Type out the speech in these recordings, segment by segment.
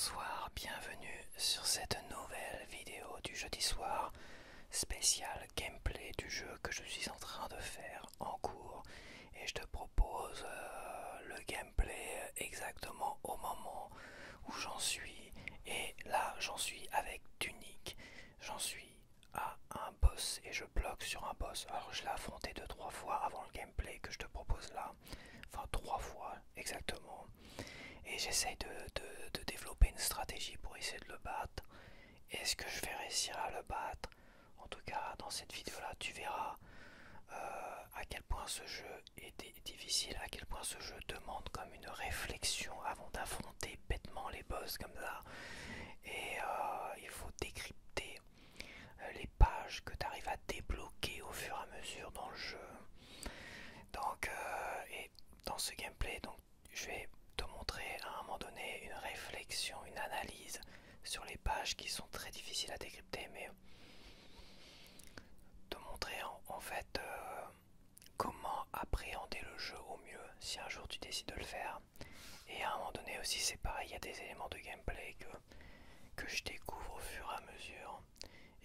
Bonsoir, bienvenue sur cette nouvelle vidéo du jeudi soir spécial gameplay du jeu que je suis en train de faire en cours et je te propose le gameplay exactement au moment où j'en suis et là j'en suis avec Tunic, j'en suis à un boss et je bloque sur un boss. Alors je l'ai affronté 2-3 fois avant le gameplay que je te propose là, enfin 3 fois exactement. Et j'essaye de développer une stratégie pour essayer de le battre. Est-ce que je vais réussir à le battre? En tout cas, dans cette vidéo-là, tu verras à quel point ce jeu est difficile, à quel point ce jeu demande comme une réflexion avant d'affronter bêtement les boss comme ça. Et il faut décrypter les pages que tu arrives à débloquer au fur et à mesure dans le jeu. Donc, et dans ce gameplay, donc, je vais te montrer à un moment donné une réflexion, une analyse sur les pages qui sont très difficiles à décrypter, mais te montrer en fait comment appréhender le jeu au mieux si un jour tu décides de le faire. Et à un moment donné aussi c'est pareil, il y a des éléments de gameplay que je découvre au fur et à mesure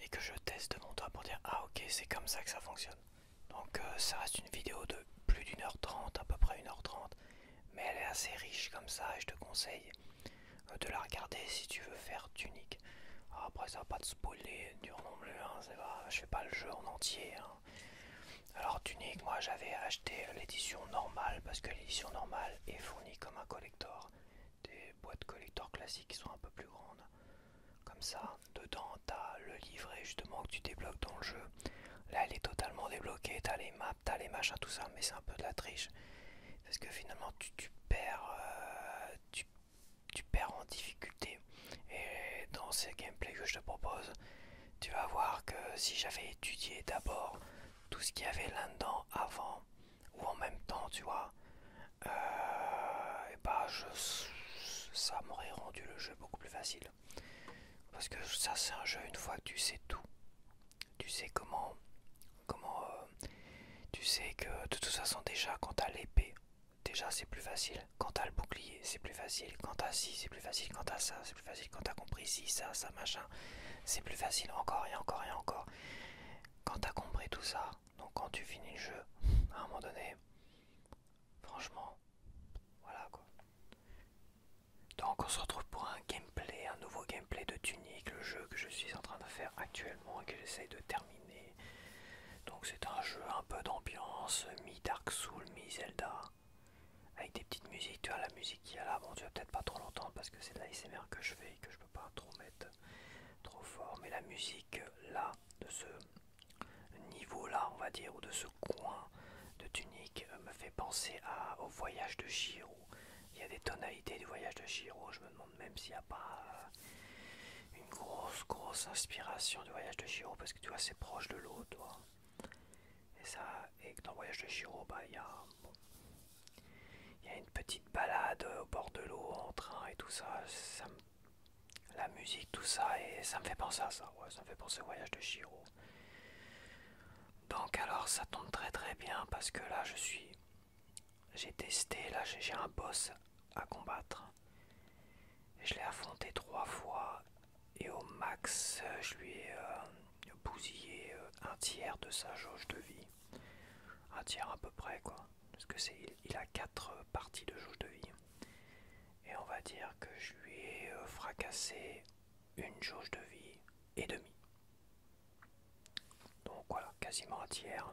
et que je teste devant toi pour dire ah ok c'est comme ça que ça fonctionne. Donc ça reste une vidéo de plus d'1h30, à peu près 1h30, mais elle est assez riche comme ça et je te conseille de la regarder si tu veux faire Tunic. Alors après ça va pas te spoiler dur non plus, hein, je fais pas le jeu en entier. Hein. Alors Tunic, moi j'avais acheté l'édition normale parce que l'édition normale est fournie comme un collector. Des boîtes collector classiques qui sont un peu plus grandes. Comme ça, dedans t'as le livret justement que tu débloques dans le jeu. Là elle est totalement débloquée, t'as les maps, t'as les machins, tout ça, mais c'est un peu de la triche. Parce que finalement tu perds, tu perds en difficulté. Et dans ces gameplays que je te propose, tu vas voir que si j'avais étudié d'abord tout ce qu'il y avait là-dedans avant ou en même temps, tu vois, et bah ça m'aurait rendu le jeu beaucoup plus facile. Parce que ça c'est un jeu, une fois que tu sais tout, tu sais tu sais que de toute façon déjà quand t'as l'épée, déjà c'est plus facile. Quand t'as le bouclier, c'est plus facile. Quand t'as ci, c'est plus facile. Quand t'as ça, c'est plus facile. Quand t'as compris ci, ça, machin, c'est plus facile. Encore et encore et encore. Quand t'as compris tout ça, donc quand tu finis le jeu, à un moment donné, franchement, voilà quoi. Donc on se retrouve pour un gameplay, un nouveau gameplay de Tunic, le jeu que je suis en train de faire actuellement et que j'essaye de terminer. Donc c'est un jeu un peu d'ambiance, mi-Dark Souls, mi-Zelda, avec des petites musiques, tu vois la musique qu'il y a là, bon tu vas peut-être pas trop l'entendre parce que c'est de la l'ASMR que je fais et que je peux pas trop mettre trop fort, mais la musique là, de ce niveau là on va dire, ou de ce coin de Tunic me fait penser au voyage de Chihiro. Il y a des tonalités du voyage de Chihiro, je me demande même s'il n'y a pas une grosse inspiration du voyage de Chihiro parce que tu vois c'est proche de l'eau toi. Et ça, et dans le voyage de Chihiro, bah il y a bon, il y a une petite balade au bord de l'eau en train et tout ça, la musique, tout ça, et ça me fait penser à ça, ouais, ça me fait penser au voyage de Chihiro. Donc alors ça tombe très bien parce que là j'ai testé, là j'ai un boss à combattre. Et je l'ai affronté 3 fois et au max je lui ai bousillé un tiers de sa jauge de vie. Un tiers à peu près quoi. Parce que il a 4 parties de jauge de vie. Et on va dire que je lui ai fracassé une jauge de vie et demi. Donc voilà, quasiment un tiers.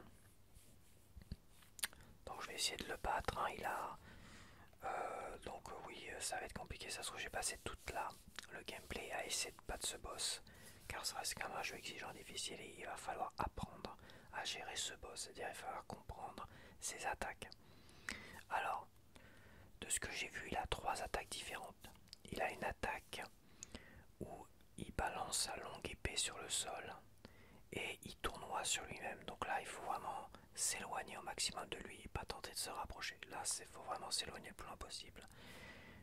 Donc je vais essayer de le battre, hein. Il a... donc oui, ça va être compliqué, ça se trouve j'ai passé toute le gameplay à essayer de battre ce boss. Car ça reste quand même un jeu exigeant, difficile et il va falloir apprendre à gérer ce boss. C'est-à-dire il va falloir comprendre ses attaques. Alors, de ce que j'ai vu, il a 3 attaques différentes. Il a une attaque où il balance sa longue épée sur le sol et il tournoie sur lui-même. Donc là, il faut vraiment s'éloigner au maximum de lui et pas tenter de se rapprocher. Là, il faut vraiment s'éloigner le plus loin possible.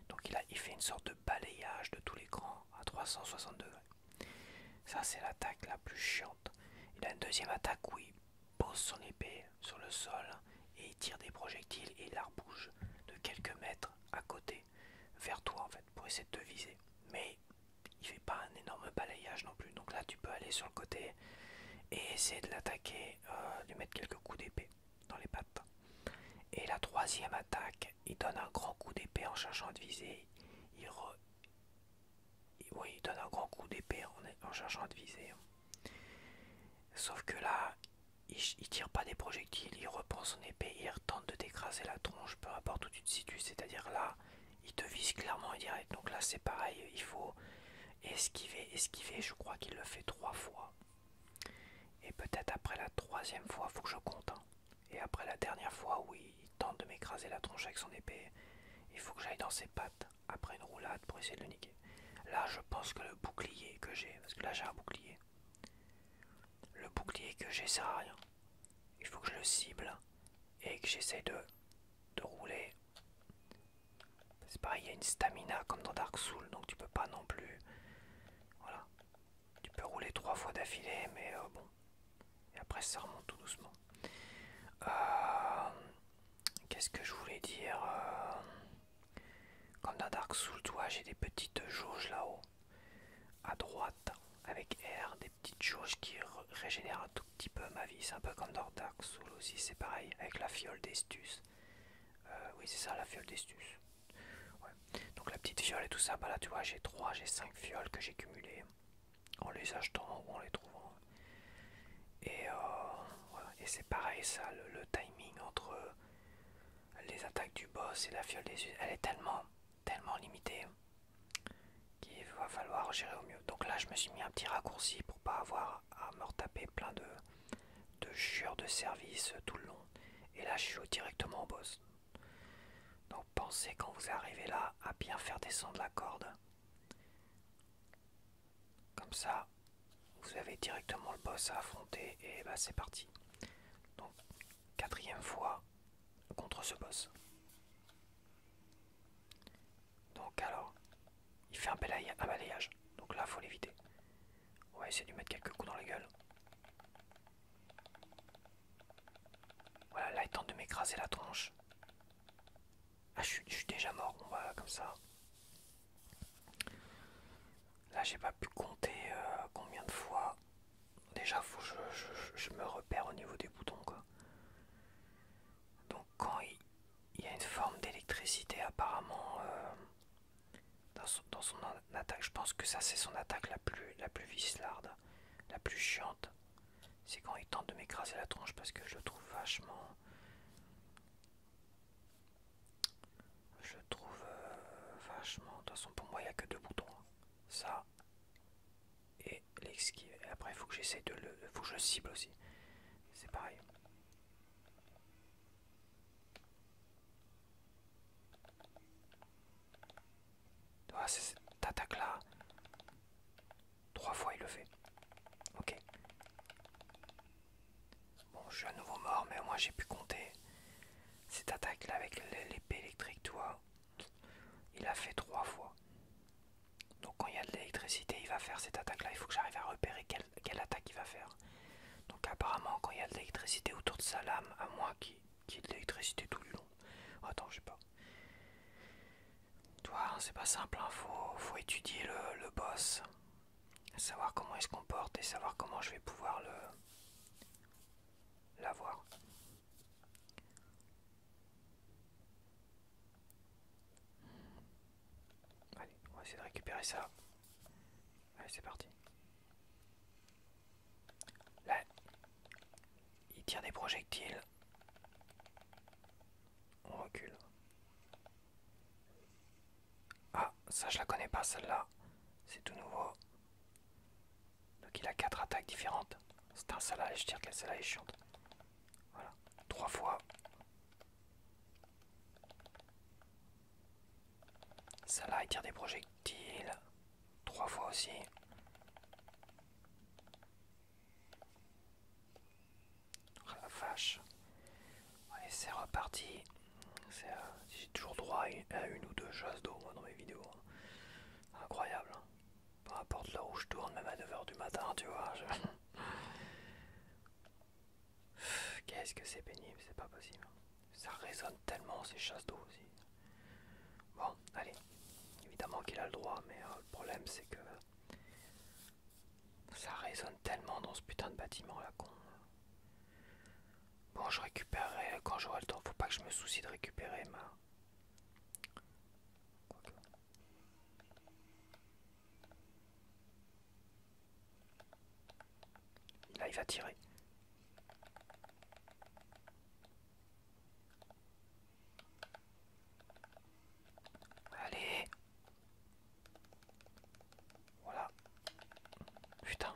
Donc il fait une sorte de balayage de tout l'écran à 360 degrés. Ça, c'est l'attaque la plus chiante. Il a une deuxième attaque où il pose son épée sur le sol et il tire des projectiles et il la rebouge de quelques mètres à côté vers toi en fait pour essayer de te viser. Mais sur le côté et essayer de l'attaquer, lui mettre quelques coups d'épée dans les pattes. Et la troisième attaque, il donne un grand coup d'épée en cherchant à viser. Oui, il donne un grand coup d'épée en cherchant à viser. Sauf que là, il tire pas des projectiles, il reprend son épée et il tente de t'écraser la tronche, peu importe où tu te situes. C'est-à-dire là, il te vise clairement et direct. Donc là, c'est pareil, il faut esquiver. Je crois qu'il le fait 3 fois. Et peut-être après la troisième fois, faut que je compte. Hein. Et après la dernière fois où il tente de m'écraser la tronche avec son épée, il faut que j'aille dans ses pattes après une roulade pour essayer de le niquer. Là, je pense que le bouclier que j'ai, parce que là j'ai un bouclier, le bouclier que j'ai sert à rien. Il faut que je le cible et que j'essaie de rouler. C'est pareil, il y a une stamina comme dans Dark Souls, donc tu peux pas non plus. Voilà. Tu peux rouler 3 fois d'affilée, mais bon. Et après ça remonte tout doucement. Qu'est-ce que je voulais dire Comme dans Dark Souls, toi, j'ai des petites jauges là-haut, à droite, avec R, des petites jauges qui régénèrent un tout petit peu ma vie. C'est un peu comme dans Dark Souls aussi, c'est pareil, avec la fiole d'Estus. Oui, c'est ça, la fiole d'Estus. Ouais. Donc la petite fiole et tout ça, bah là, tu vois, j'ai 5 fioles que j'ai cumulées en les achetant ou en les trouvant. Et, voilà. Et c'est pareil, ça, le timing entre les attaques du boss et la fiole d'Estus, elle est tellement limitée qu'il va falloir gérer au mieux. Donc là, je me suis mis un petit raccourci pour pas avoir à me retaper plein de jures de service tout le long. Et là, je suis directement au boss. Donc pensez quand vous arrivez là à bien faire descendre la corde. Comme ça, vous avez directement le boss à affronter et bah c'est parti. Donc, 4e fois contre ce boss. Donc alors, il fait un balayage. Donc là, faut l'éviter. On va essayer de lui mettre quelques coups dans la gueule. Voilà, là il tente de m'écraser la tronche. Ah, je suis déjà mort. Bon, voilà, comme ça. Là, j'ai pas pu compter combien de fois. Déjà, faut que je me repère au niveau des boutons, quoi. Donc, quand il y a une forme d'électricité, apparemment, dans son attaque, je pense que ça, c'est son attaque la plus vicelarde, la plus chiante. C'est quand il tente de m'écraser la tronche parce que je le trouve vachement. Je le trouve vachement. De toute façon, pour moi, il n'y a que 2 boutons. Ça et l'esquive. Et après, il faut que j'essaie de le. Faut que je le cible aussi. C'est pareil. Ah, c'est cette attaque là. 3 fois il le fait. Ok. Bon, je suis à nouveau mort, mais au moins j'ai pu compter. Cette attaque là avec l'épée électrique, tu vois. Il a fait 3 fois. Donc quand il y a de l'électricité, il va faire cette attaque là. Il faut que j'arrive à repérer quelle attaque il va faire. Donc apparemment quand il y a de l'électricité autour de sa lame, à moins qu'il y ait de l'électricité tout le long. Attends, je sais pas. Toi, c'est pas simple, hein. Faut étudier le boss. Savoir comment il se comporte et savoir comment je vais pouvoir l'avoir. Allez, on va essayer de récupérer ça. Allez, c'est parti. Là, il tire des projectiles. On recule. Ah, ça je la connais pas celle-là. C'est tout nouveau. Donc il a 4 attaques différentes. C'est un celle-là, je tire que celle-là est chiante. Voilà. 3 fois. Celle-là, il tire des projectiles. 3 fois aussi. Oh la vache. Allez, c'est reparti. J'ai toujours droit à une ou 2 chasses d'eau dans mes vidéos. Incroyable. Hein. Peu importe l'heure où je tourne, même à 9h du matin, tu vois. Qu'est-ce que c'est pénible, c'est pas possible. Ça résonne tellement ces chasses d'eau aussi. Bon, allez. Évidemment qu'il a le droit, mais le problème c'est que Ça résonne tellement dans ce putain de bâtiment là con. Bon, je récupérerai quand j'aurai le temps. Faut pas que je me soucie de récupérer ma. Quoique. Là, il va tirer. Allez. Voilà. Putain.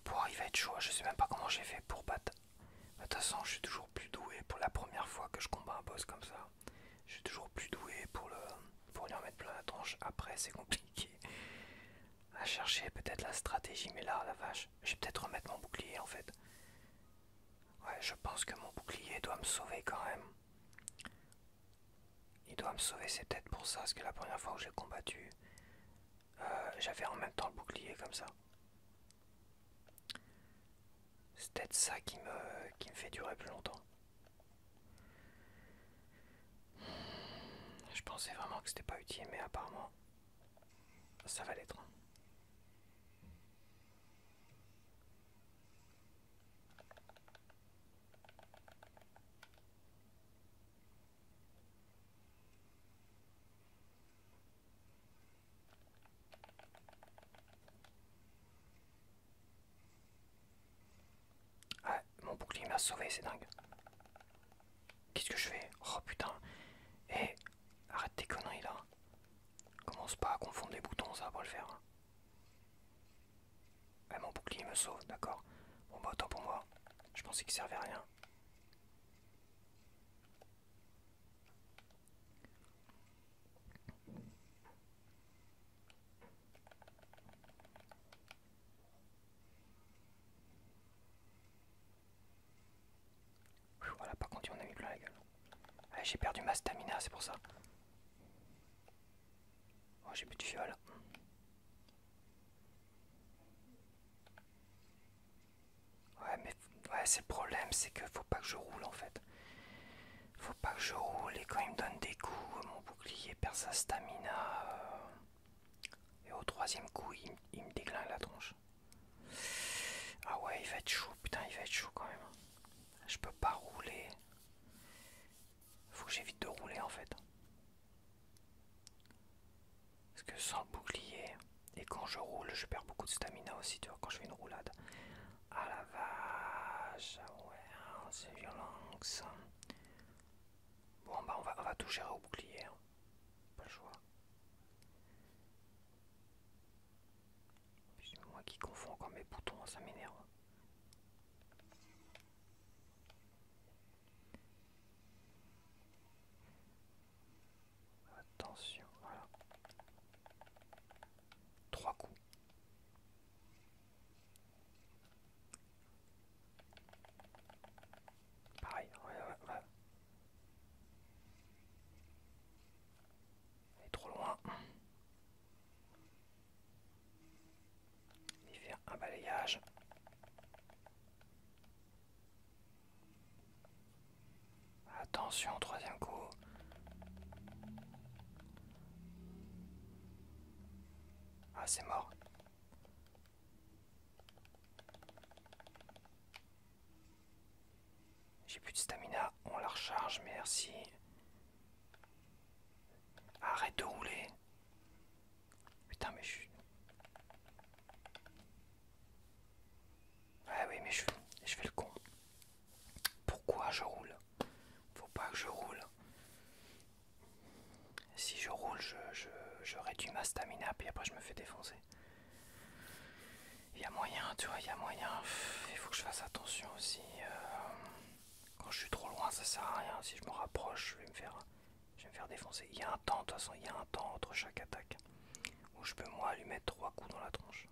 Bon, il va être chaud. Je sais même pas comment j'ai fait pour battre. De toute façon, je suis toujours plus doué pour la première fois que je combats un boss comme ça. Je suis toujours plus doué pour lui en mettre plein la tronche. Après, c'est compliqué à chercher peut-être la stratégie. Mais là, la vache, je vais peut-être remettre mon bouclier en fait. Ouais, je pense que mon bouclier doit me sauver quand même. Il doit me sauver, c'est peut-être pour ça. Parce que la première fois où j'ai combattu, j'avais en même temps le bouclier comme ça. C'est peut-être ça qui me fait durer plus longtemps. Je pensais vraiment que c'était pas utile, mais apparemment, ça va l'être. Ah, mon bouclier m'a sauvé, c'est dingue. Qu'est-ce que je fais? Oh putain. Eh, arrête tes conneries là. Commence pas à confondre les boutons, ça va pas le faire. Eh, mon bouclier me sauve, d'accord. Bon bah autant pour moi. Je pensais qu'il servait à rien. Voilà, par contre, on a mis plein la gueule. Allez, j'ai perdu ma stamina, c'est pour ça. Oh, j'ai plus de fiole. Ouais, mais ouais, c'est le problème, c'est que faut pas que je roule en fait. Faut pas que je roule et quand il me donne des coups, mon bouclier perd sa stamina. Et au troisième coup, il me déglingue la tronche. Ah ouais, il va être chaud, putain, il va être chaud quand même. Je peux pas rouler. Faut que j'évite de rouler en fait. Parce que sans le bouclier, et quand je roule, je perds beaucoup de stamina aussi, tu vois, quand je fais une roulade. Ah la vache, ah ouais, hein, c'est violent que ça. Bon bah on va tout gérer au bouclier, hein. Pas le choix. C'est moi qui confonds encore mes boutons, ça m'énerve. Attention, voilà. 3 coups. Pareil, ouais. Il est trop loin. Il fait un balayage. Attention, troisième coup. Ah, c'est mort. J'ai plus de stamina. On la recharge, merci. Arrête de rouler. Putain, mais je suis. Ouais, oui, mais je fais le con. Pourquoi je roule? Faut pas que je roule. Si je roule, je réduis ma stamina, puis après je me fais défoncer. Il y a moyen, tu vois, il y a moyen. Il faut que je fasse attention aussi. Quand je suis trop loin, ça sert à rien. Si je me rapproche, je vais me faire défoncer. Il y a un temps, de toute façon, il y a un temps entre chaque attaque où je peux moi lui mettre 3 coups dans la tronche.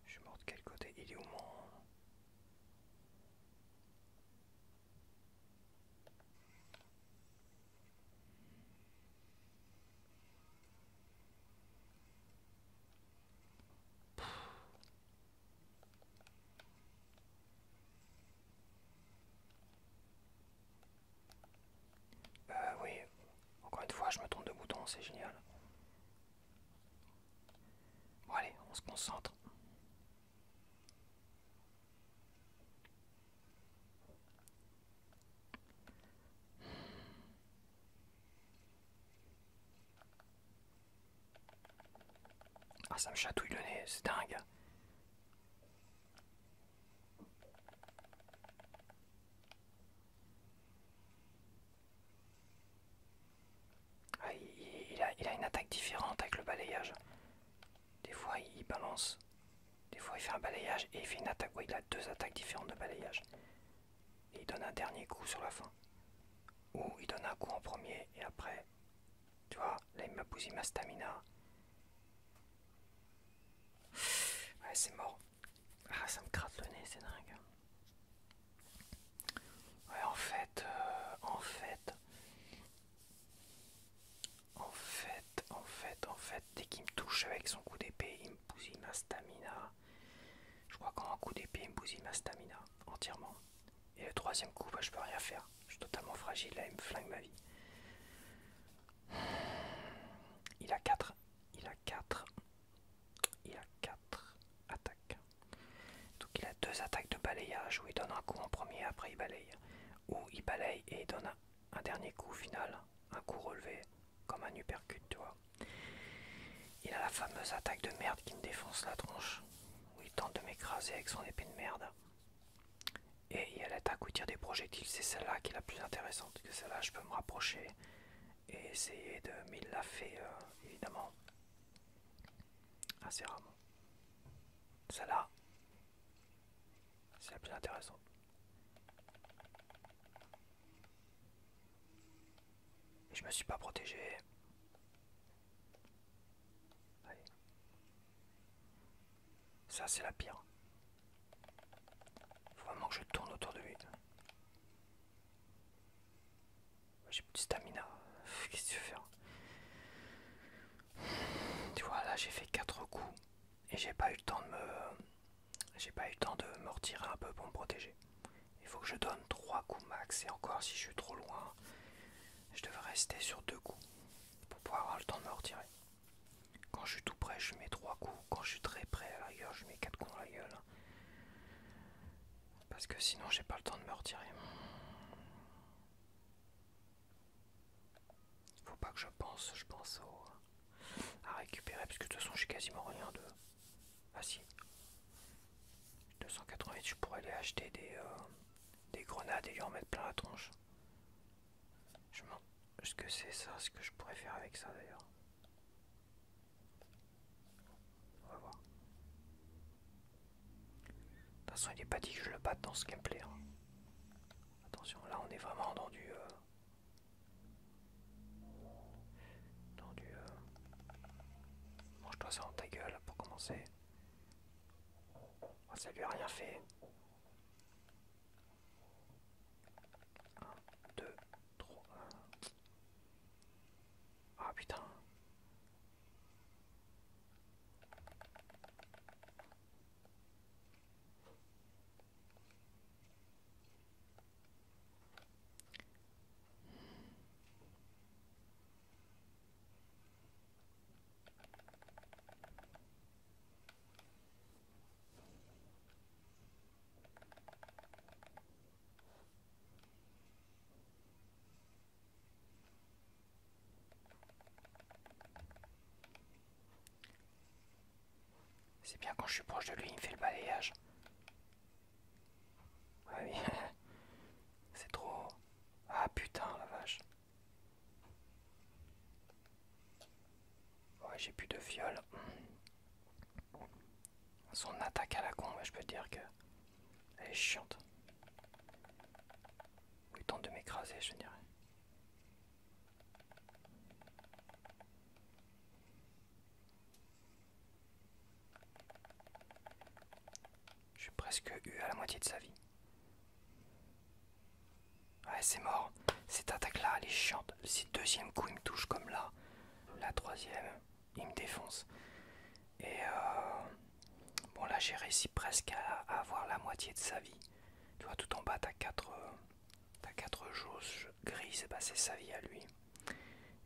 Je suis mort de quel côté? Il est où mon... concentre. Ah, ça me chatouille le nez, c'est dingue. Ah, il a une attaque différente avec le balayage. Des fois il balance, des fois il fait un balayage et il fait une attaque. Ouais, il a deux attaques différentes de balayage. Et il donne un dernier coup sur la fin. Ou il donne un coup en premier et après, tu vois, là il m'a bousillé ma stamina. Ouais, c'est mort. Ah, ça me gratte le nez, c'est dingue. Ouais, en fait, dès qu'il me touche avec son coup d'épée, il me bousille ma stamina. Je crois qu'en un coup d'épée, il me bousille ma stamina entièrement. Et le troisième coup, bah, je peux rien faire. Je suis totalement fragile, là, il me flingue ma vie. Il a 4. Il a 4. Il a 4 attaques. Donc il a deux attaques de balayage où il donne un coup en premier, après il balaye. Ou il balaye et il donne un dernier coup final, un coup relevé, comme un uppercut, tu vois. Il a la fameuse attaque de merde qui me défonce la tronche, où il tente de m'écraser avec son épée de merde. Et il y a l'attaque où il tire des projectiles, c'est celle-là qui est la plus intéressante, que celle-là je peux me rapprocher et essayer de... Mais il l'a fait évidemment assez rarement. Celle-là, c'est la plus intéressante. Et je me suis pas protégé. Allez. Ça c'est la pire. Faut vraiment que je tourne autour de lui. J'ai plus de stamina. Qu'est-ce que tu veux faire? Tu vois, là j'ai fait 4 coups et j'ai pas eu le temps de me. J'ai pas eu le temps de me retirer un peu pour me protéger. Il faut que je donne 3 coups max et encore si je suis trop loin, je devrais rester sur 2 coups pour pouvoir avoir le temps de me retirer. Quand je suis tout près, je mets 3 coups. Quand je suis très près, à la rigueur, je mets 4 coups dans la gueule. Parce que sinon, j'ai pas le temps de me retirer. Faut pas que je pense à récupérer, parce que de toute façon, j'ai quasiment rien de. Ah si, 288, je pourrais aller acheter des grenades et lui en mettre plein la tronche. Est-ce que c'est ça, ce que je pourrais faire avec ça d'ailleurs? On va voir. De toute façon, il est pas dit que je le batte dans ce gameplay. Hein. Attention, là on est vraiment dans du. Mange-toi ça dans ta gueule pour commencer. Oh, ça lui a rien fait. 1, 2, 3. Ah putain. C'est bien quand je suis proche de lui, il me fait le balayage. Ouais, oui. C'est trop. Ah putain, la vache. Ouais, j'ai plus de fiole. Son attaque à la con, je peux te dire que elle est chiante. Il tente de m'écraser, je dirais. Je suis presque eu à la moitié de sa vie. Ouais, c'est mort. Cette attaque-là, elle est chiante. Si le deuxième coup, il me touche comme là, la troisième, il me défonce. Et bon, là, j'ai réussi presque à avoir la moitié de sa vie. Tu vois, tout en bas, t'as 4 jauges grises, bah, c'est sa vie à lui.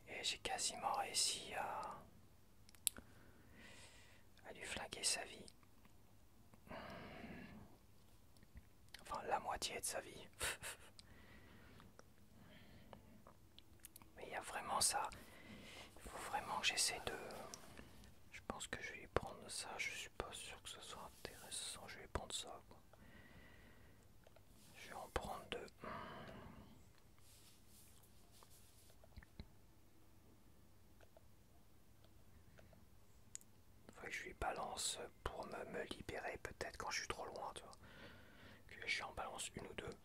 Et j'ai quasiment réussi à lui flinguer sa vie. Enfin, la moitié de sa vie. Mais il y a vraiment ça. Il faut vraiment que j'essaie de... Je pense que je vais lui prendre ça. Je suis pas sûr que ce soit intéressant. Je vais prendre ça, quoi. Je vais en prendre deux. Faudrait que je lui balance pour me libérer peut-être quand je suis trop loin, tu vois. Que je lui en balance une ou deux.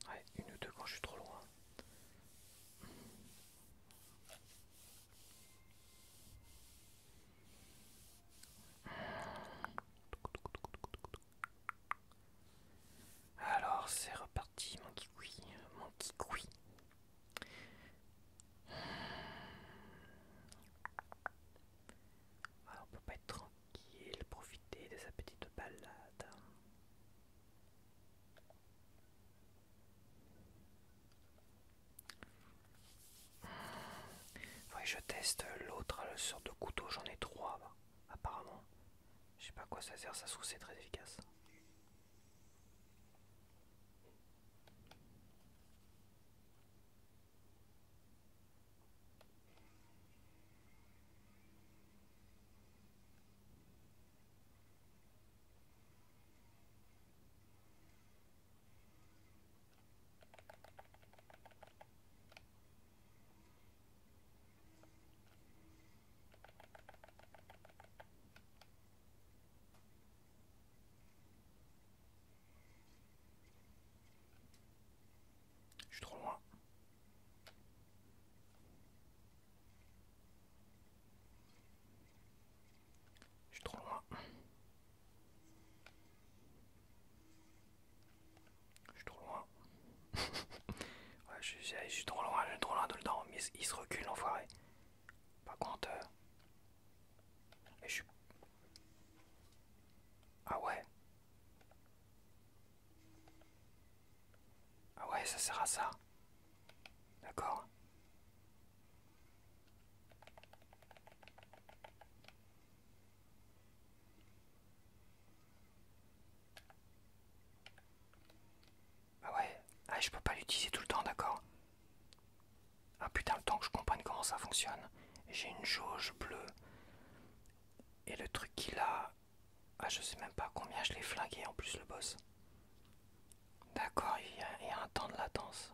Ouais, une ou deux quand je suis trop loin. Alors c'est reparti mon kikoui, mon kikoui. Alors on peut pas être tranquille, profiter de sa petite balade. Faudrait que je teste l'autre sorte de couteau, j'en ai trois là, apparemment. Je sais pas à quoi ça sert, ça se trouve c'est très efficace. Je suis trop loin. Je suis trop loin. Je suis trop loin. Ouais, je suis trop loin dedans, mais il se recule l'enfoiré. Par contre, et je suis... Ah ouais. Ah ouais, ça sert à ça. D'accord. Ah ouais. Ah, je peux pas l'utiliser tout le temps, d'accord. Ah putain, le temps que je comprenne comment ça fonctionne. J'ai une jauge bleue. Et le truc qu'il a... Ah, je sais même pas combien je l'ai flingué en plus le boss. D'accord, il y a un temps de latence.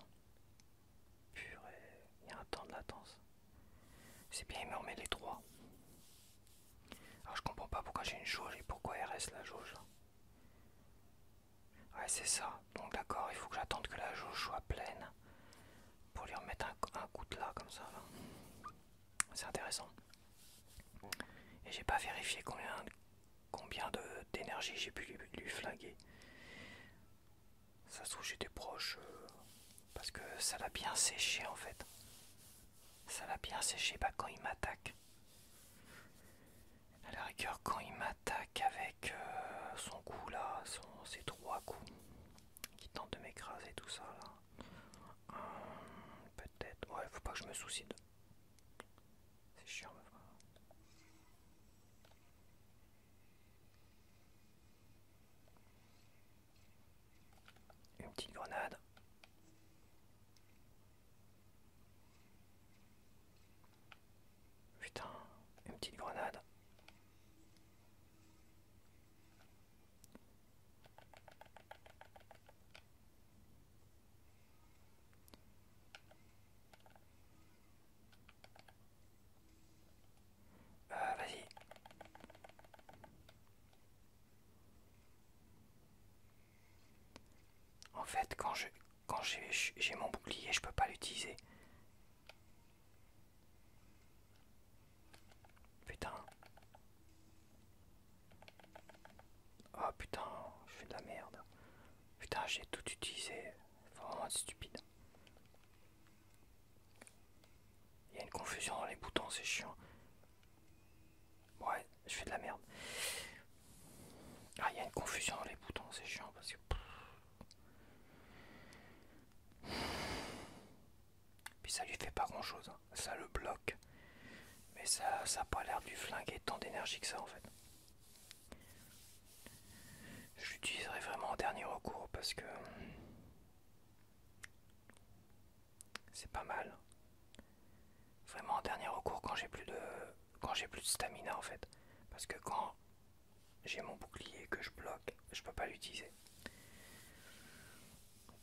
Purée, il y a un temps de latence. C'est bien, il me remet les trois. Alors je comprends pas pourquoi j'ai une jauge et pourquoi elle reste la jauge. Ouais, c'est ça. Donc d'accord, il faut que j'attende que la jauge soit pleine pour lui remettre un coup de là comme ça. C'est intéressant. Et j'ai pas vérifié combien d'énergie j'ai pu lui flinguer. Ça se trouve j'étais proche parce que ça l'a bien séché en fait. Ça l'a bien séché quand il m'attaque. À la rigueur, quand il m'attaque avec son coup là, ses trois coups qui tentent de m'écraser tout ça là. Peut-être. Ouais, faut pas que je me soucie de. C'est chiant, mais... Une petite grenade. Putain, une petite grenade. Vas-y. En fait, quand j'ai mon bouclier, je peux pas l'utiliser. Putain. Oh putain, je fais de la merde. Putain, j'ai tout utilisé. Faut vraiment être stupide. Il y a une confusion dans les boutons, c'est chiant. Ouais, je fais de la merde. Ah, il y a une confusion dans les boutons, c'est chiant parce que... Puis ça lui fait pas grand chose, hein. Ça le bloque. Mais ça a pas l'air de lui flinguer tant d'énergie que ça en fait. Je l'utiliserai vraiment en dernier recours parce que c'est pas mal. Vraiment en dernier recours quand j'ai plus de stamina en fait. Parce que quand j'ai mon bouclier que je bloque, je peux pas l'utiliser.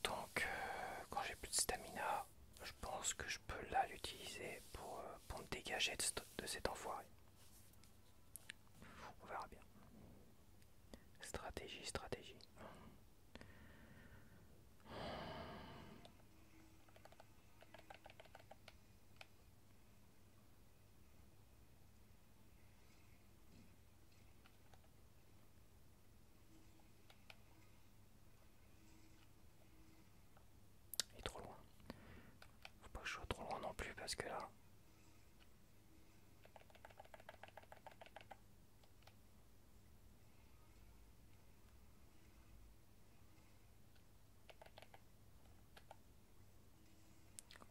Donc quand j'ai plus de stamina, je pense que je peux là l'utiliser pour me dégager de cet enfoiré. On verra bien. Stratégie, stratégie. Il est trop loin. Faut pas que je sois trop loin non plus parce que là.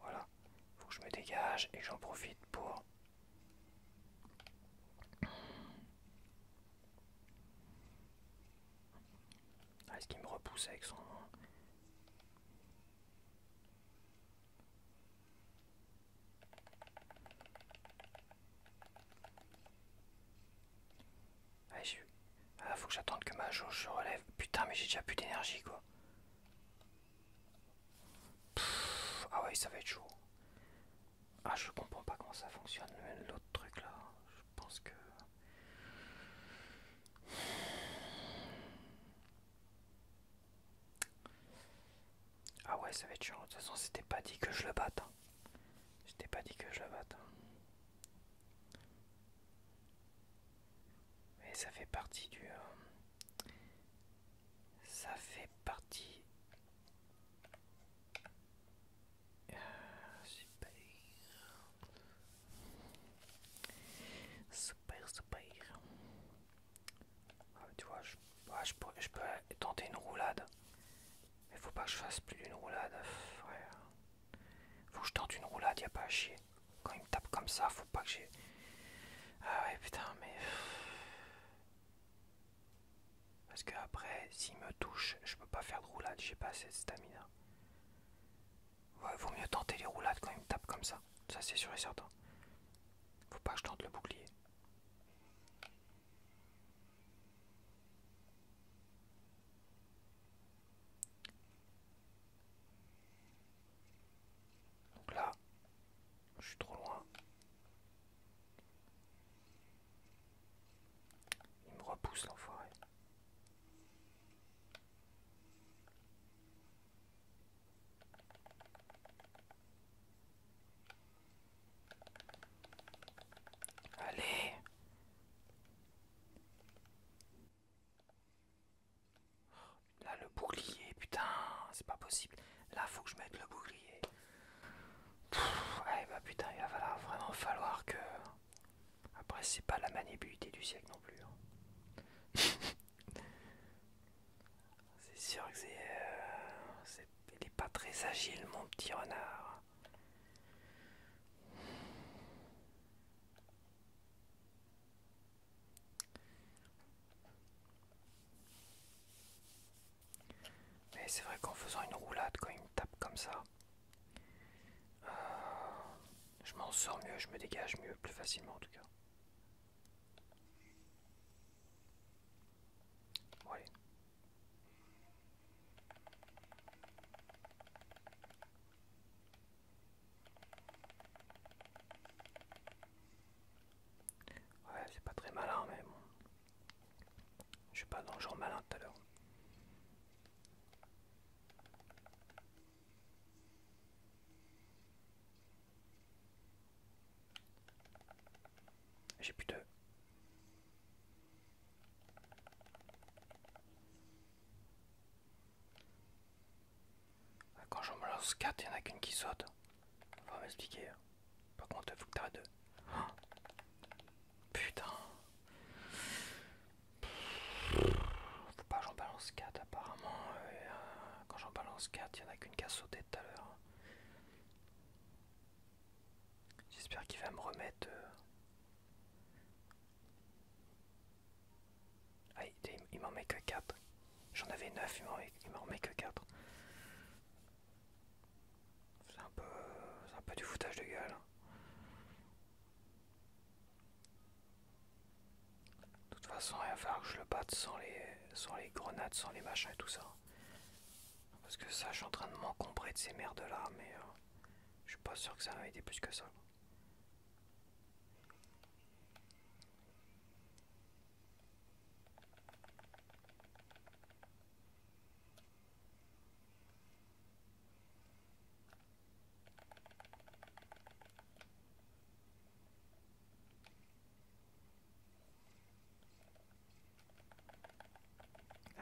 Voilà. Faut que je me dégage et que j'en profite pour. Ah, est-ce qu'il me repousse avec son. Ah, faut que j'attende que ma jauge se relève. Putain, mais j'ai déjà plus d'énergie quoi. Ah ouais, ça va être chaud. Ah, je comprends pas comment ça fonctionne l'autre truc là. Je pense que. Ah ouais, ça va être chiant. De toute façon, c'était pas dit que je le batte, hein. C'était pas dit que je le batte, hein. Mais ça fait partie du. Ça fait partie. Super. Super, super. Ah, tu vois, je peux tenter une roulade. Mais faut pas que je fasse plus d'une roulade. Ouais. Faut que je tente une roulade, y a pas à chier. Quand il me tape comme ça, faut pas que j'ai. Ah ouais, putain, mais. Parce que après, s'il me touche, je peux pas faire de roulade, j'ai pas assez de stamina. Ouais, vaut mieux tenter les roulades quand il me tape comme ça. Ça, c'est sûr et certain. Faut pas que je tente le bouclier. Donc là, je suis trop loin. Il me repousse l'enfoiré. Allez. Là, le bouclier, putain, c'est pas possible. Là, faut que je mette le bouclier. Ouais, bah putain, il va vraiment falloir que. Après, c'est pas la maniabilité du siècle non plus, hein. C'est sûr que il est pas très agile, mon petit renard. Mais c'est vrai qu'en faisant une roulade, quand il me tape comme ça, euh, je m'en sors mieux, je me dégage mieux, plus facilement en tout cas. Bon, allez. Ouais, c'est pas très malin, mais bon. Je suis pas dans le genre malin tout à l'heure. J'ai plus de. Quand j'en balance 4, il y en a qu'une qui saute. Faut m'expliquer. Par contre, faut que t'arrêtes de. Oh, putain. Faut pas que j'en balance 4 apparemment. Et, quand j'en balance 4, il y en a qu'une qui a sauté tout à l'heure. J'espère qu'il va me remettre... Ah, il m'en met que 4. J'en avais 9, il m'en remet que 4. C'est un peu du foutage de gueule. De toute façon, il va falloir que je le batte sans les grenades, sans les machins et tout ça. Parce que ça, je suis en train de m'encombrer de ces merdes là, mais je suis pas sûr que ça va m'aider plus que ça.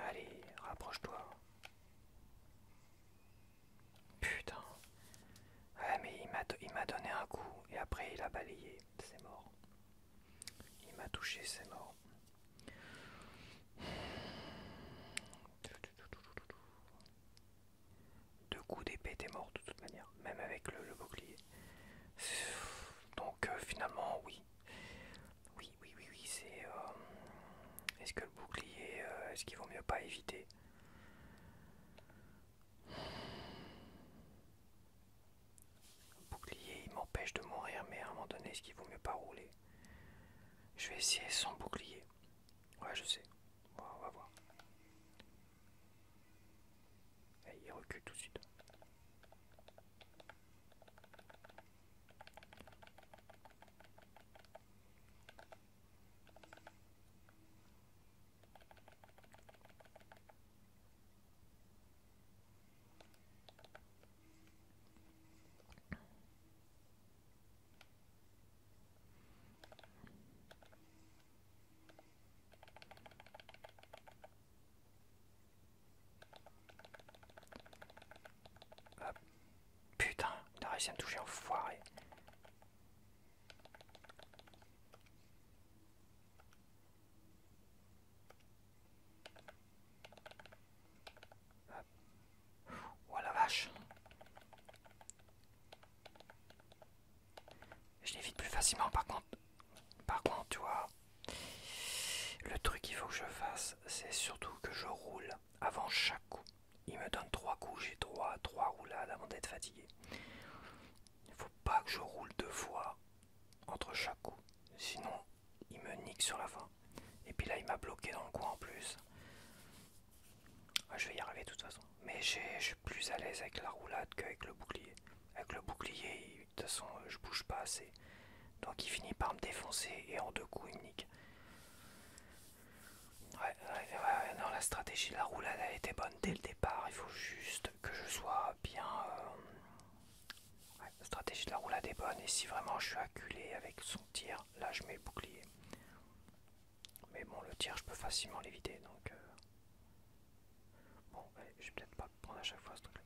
Allez, rapproche-toi. Putain. Ouais, mais il m'a donné un coup et après il a balayé. C'est mort. Il m'a touché, c'est mort. Deux coups d'épée, t'es mort de toute manière, même avec le bouclier. Donc finalement, oui. Oui, c'est... est-ce que le bouclier, est-ce qu'il vaut mieux pas éviter? Le bouclier, il m'empêche de mourir, mais à un moment donné, est-ce qu'il vaut mieux pas rouler? Je vais essayer sans bouclier. Ouais, je sais. Bon, on va voir. Et il recule tout de suite. Hop. Putain, il a réussi à me toucher, enfoiré. Hop. Oh la vache. Je l'évite plus facilement par contre. Par contre, tu vois, le truc qu'il faut que je fasse, c'est surtout que je roule avant chaque coup. Il me donne 3 coups, j'ai droit à 3 roulades avant d'être fatigué. Il faut pas que je roule 2 fois entre chaque coup. Sinon, il me nique sur la fin. Et puis là, il m'a bloqué dans le coin en plus. Je vais y arriver de toute façon. Mais je suis plus à l'aise avec la roulade qu'avec le bouclier. Avec le bouclier, de toute façon, je bouge pas assez. Donc il finit par me défoncer et en 2 coups, il me nique. Ouais, non, la stratégie de la roulade, elle était bonne dès le départ. Il faut juste que je sois bien... Ouais, la stratégie de la roulade est bonne. Et si vraiment je suis acculé avec son tir, là, je mets le bouclier. Mais bon, le tir, je peux facilement l'éviter. Donc... Bon, allez, je vais peut-être pas le prendre à chaque fois, ce truc-là.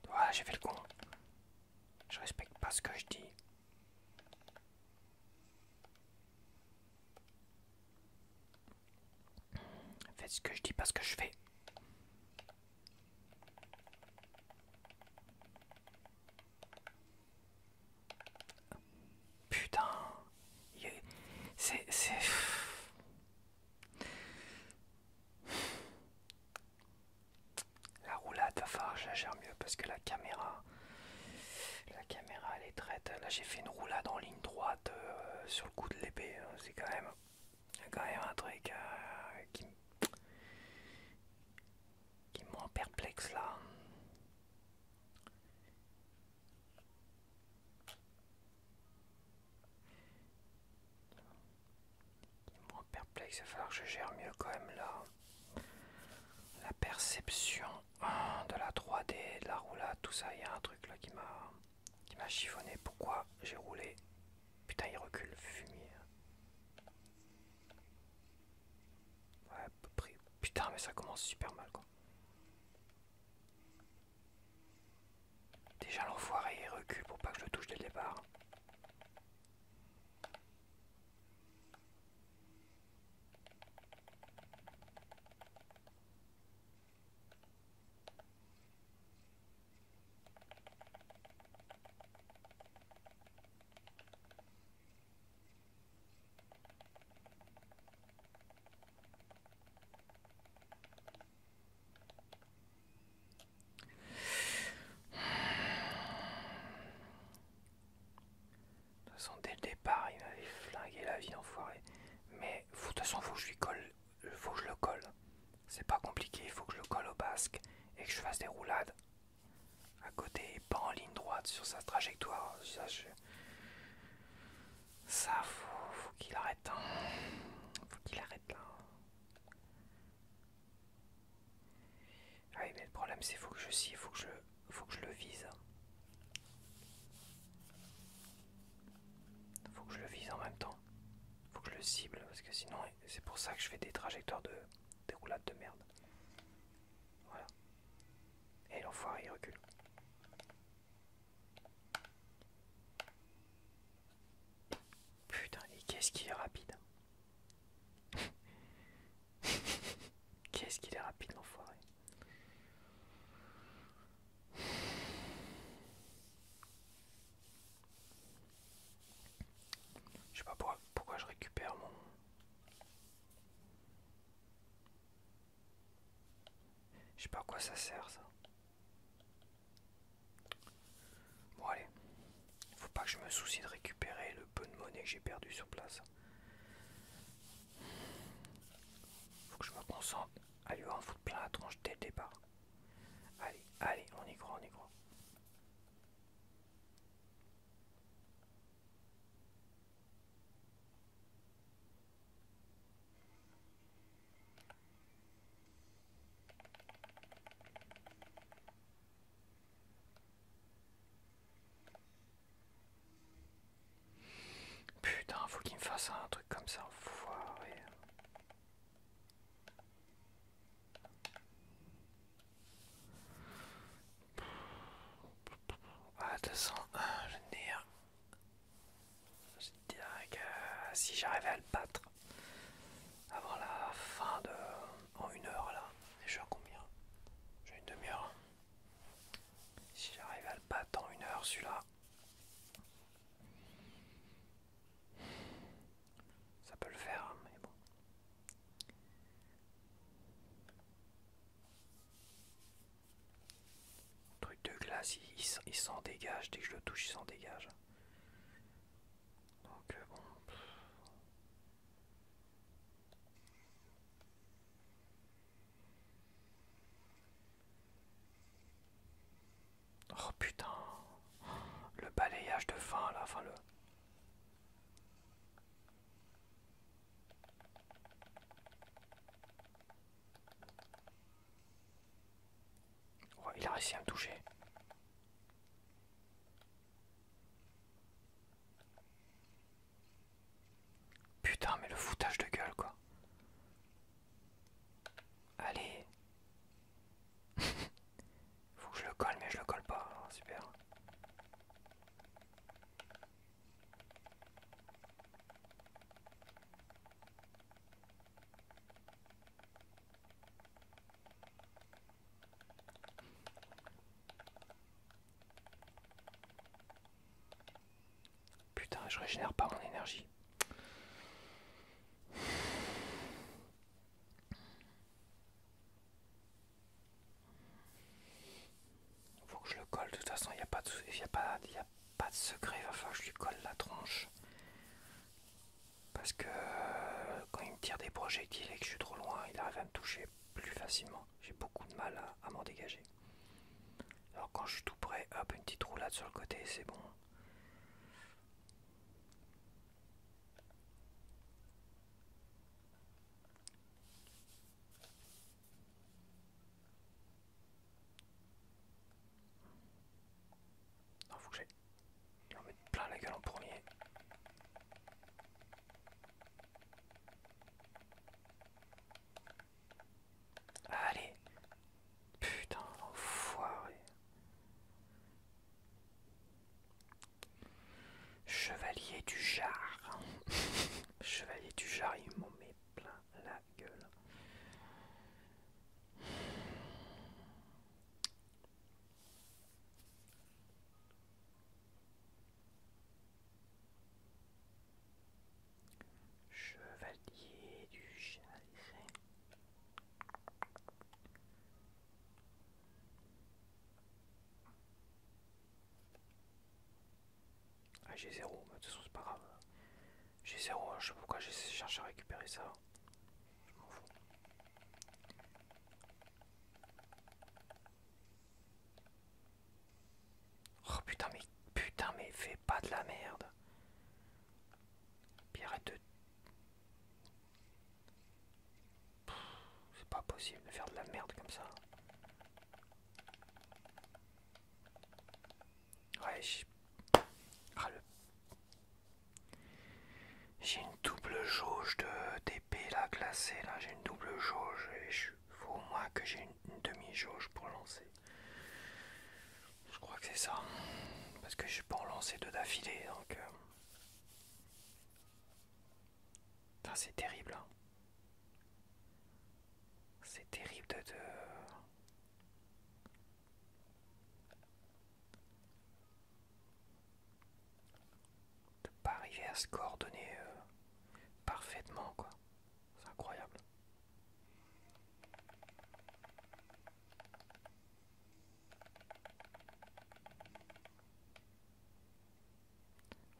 Voilà, j'ai fait le con. Je respecte pas ce que je dis. Faites ce que je dis, pas ce que je fais. Putain. C'est... La roulade, va falloir que je la gère mieux parce que la caméra elle est traite. Là j'ai fait une roulade en ligne droite sur le coup de l'épée. C'est quand même un truc qui me rend perplexe là. Qui me rend perplexe, il va falloir que je gère mieux quand même là. La perception de la 3D, de la roulade, tout ça, il y a un truc là qui m'a chiffonné. Pourquoi j'ai roulé? Putain, il recule, fumier. Ouais, à peu près. Putain, mais ça commence super mal quoi. Déjà l'enfoiré il recule pour pas que je le touche dès le départ. façon, faut que je lui colle, faut que je le colle. C'est pas compliqué, il faut que je le colle au basque et que je fasse des roulades à côté, pas en ligne droite sur sa trajectoire. Ça, faut qu'il arrête. Hein. Faut qu'il arrête là. Ah oui, mais le problème c'est faut que je scie, faut que je le vise. Faut que je le vise en même temps. Faut que je le cible parce que sinon c'est pour ça que je fais des trajectoires des roulades de merde. Voilà. Et l'enfoiré il recule. Putain, et qu'est-ce qu'il est rapide. Qu'est-ce qu'il est rapide l'enfoiré. Je sais pas pourquoi je récupère mon... Je sais pas à quoi ça sert ça. Bon allez. Faut pas que je me soucie de récupérer le peu de monnaie que j'ai perdu sur place. Faut que je me concentre à lui en foutre plein la tronche dès le départ. Allez, allez, on y croit, on y croit. Putain, faut qu'il me fasse un truc comme ça, enfoiré. Ah, 201, je n'ai un. Je dirais que si j'arrivais à le battre avant la fin de... en une heure là, et je suis à combien? J'ai une demi-heure. Si j'arrive à le battre en une heure celui-là, ça peut le faire, mais bon. Le truc de glace, il s'en dégage, dès que je le touche, il s'en dégage. Donc bon... Oh putain, le balayage de fin là, enfin le... Oh, il a réussi à me toucher. Putain, mais le foutage de gueule quoi. Allez. Faut que je le colle, mais je le colle pas. Alors, super. Putain, je régénère pas mon énergie. Faut que je le colle. De toute façon, il n'y a pas de, pas de secret. Il va falloir que je lui colle la tronche. Parce que quand il me tire des projectiles et que je suis trop loin, il arrive à me toucher plus facilement. J'ai beaucoup de mal à m'en dégager. Alors quand je suis tout près, hop, une petite roulade sur le côté, c'est bon. Non, faut que j'aille. Il en met plein la gueule en premier. Allez. Putain, l'enfoiré. Chevalier du Jar. Chevalier du Jar, il m'en met plein la gueule. Chevalier du Jar. Ah, j'ai zéro, mais de toute façon c'est pas grave. J'ai zéro, je sais pas pourquoi j'ai cherché à récupérer ça. fais pas de la merde. Puis arrête de... C'est pas possible de faire de la merde comme ça. Ouais, ah, j'ai une double jauge d'épée là glacée là, j'ai une double jauge et faut au moins que j'ai une demi-jauge pour lancer. Je crois que c'est ça. Parce que je peux en lancer deux d'affilée donc... Enfin, c'est terrible. Hein. C'est terrible de pas arriver à se coordonner parfaitement quoi. C'est incroyable.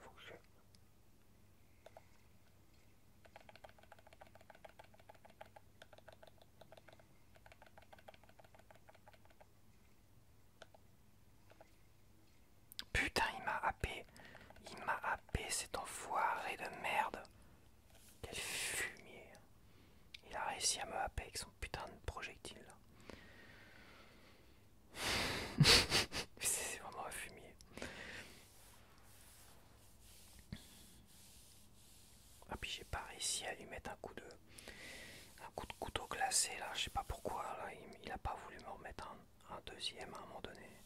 Faut que je... Putain, il m'a happé. Il m'a happé cet enfoiré de merde. Quel fumier. Il a réussi à me happer avec son putain de projectile. C'est vraiment un fumier. Ah puis j'ai pas réussi à lui mettre un coup de couteau glacé là. Je sais pas pourquoi là. Il a pas voulu me remettre un deuxième à un moment donné.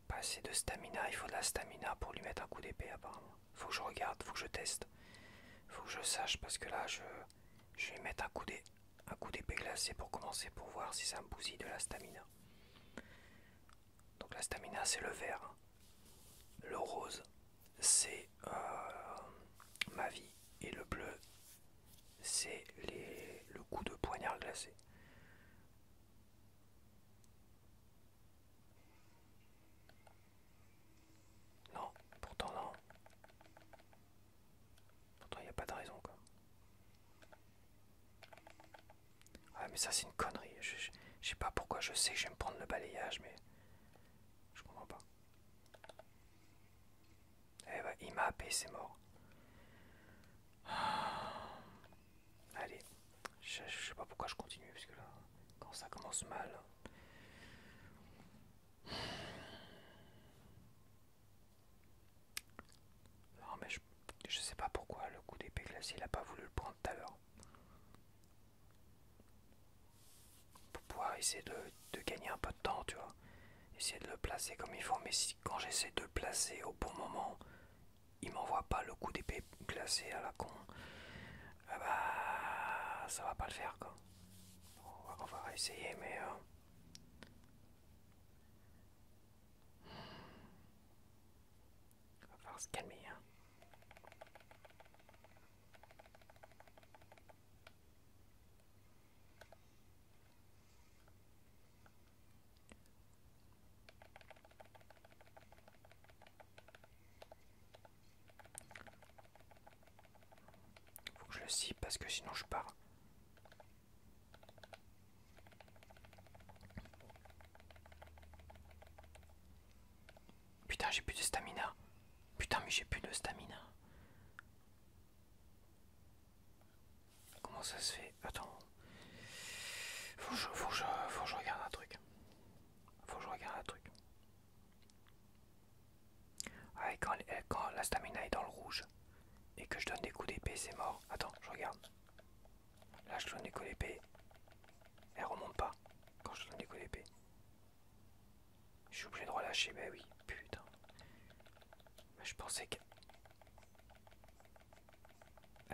Pas assez de stamina. Il faut de la stamina pour lui mettre un coup d'épée apparemment. Faut que je regarde. Faut que je teste. Faut que je sache parce que là je vais lui mettre un coup d'épée glacée pour commencer pour voir si ça me bousille de la stamina. Donc la stamina c'est le vert. Hein. Le rose c'est ma vie. Et le bleu c'est le coup de poignard glacé. Non, pourtant non. Pourtant il n'y a pas de raison quoi. Ah mais ça c'est une connerie. Je sais pas pourquoi je sais que je vais me prendre le balayage mais je comprends pas. Eh ben il m'a happé, c'est mort. Allez, je sais pas pourquoi je continue parce que là, quand ça commence mal. Non mais je sais pas pourquoi le coup d'épée glacée il a pas voulu le prendre tout à l'heure. Pour pouvoir essayer de gagner un peu de temps, tu vois. Essayer de le placer comme il faut, mais si quand j'essaie de le placer au bon moment, il m'envoie pas le coup d'épée glacé à la con, ah bah ça va pas le faire quoi. On va essayer mais il va falloir se calmer hein. Faut que je le cible parce que sinon je pars. Putain j'ai plus de stamina. Putain mais j'ai plus de stamina. Comment ça se fait? Attends. Faut que je regarde un truc. Faut que je regarde un truc. Ah, et quand la stamina est dans le rouge et que je donne des coups d'épée, c'est mort. Attends, je regarde. Là, je donne des coups d'épée. Elle remonte pas quand je donne des coups d'épée. Je suis obligé de relâcher, bah oui, putain. Mais je pensais qu'elle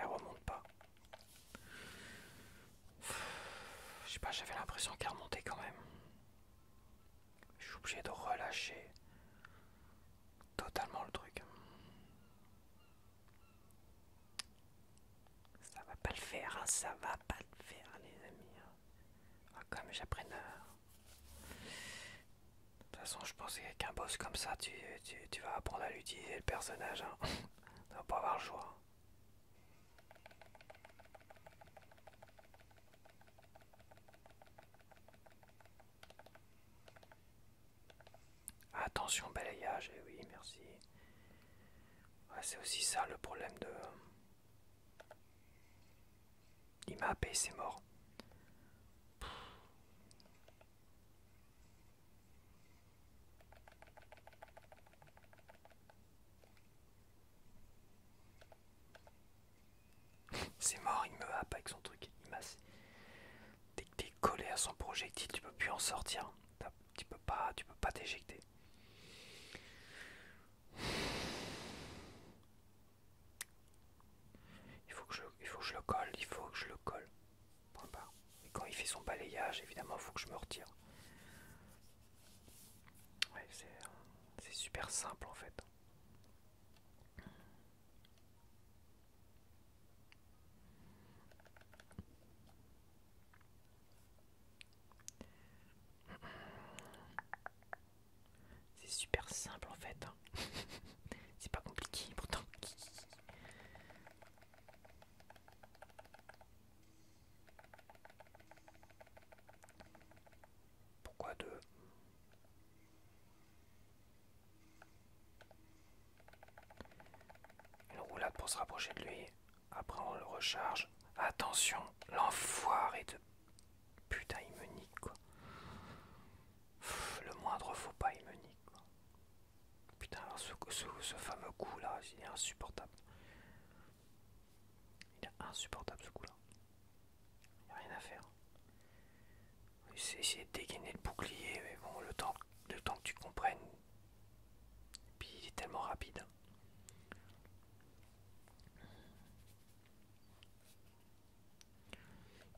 remonte pas. Je sais pas, j'avais l'impression qu'elle remontait quand même. Je suis obligé de relâcher totalement le truc. Ça va pas le faire, hein, ça va pas le faire, les amis. Ah, quand même, j'apprenne à... De toute façon, je pensais qu'un boss comme ça, tu vas apprendre à l'utiliser le personnage. Hein. Tu vas pas avoir le choix. attention, balayage, et oui, merci. Ouais, c'est aussi ça le problème de... Il m'a happé, c'est mort. C'est mort, il me happe avec son truc. Dès que t'es collé à son projectile, tu peux plus en sortir. Tu peux pas t'éjecter. Il faut que je le colle, il faut que je le colle. Point barre. Et quand il fait son balayage, évidemment, il faut que je me retire. Ouais, c'est super simple en fait. C'est super simple en fait. C'est pas compliqué pourtant. Pourquoi deux? Une roulade pour se rapprocher de lui. Après on le recharge. Attention, l'enfoiré de... Putain, il me nique quoi. Le moindre faux pas, il me nique quoi. Putain, alors ce fameux coup là, il est insupportable. Il est insupportable ce coup là. Il n'y a rien à faire. C'est essayer de dégainer le bouclier, mais bon, le temps que tu comprennes. Puis il est tellement rapide.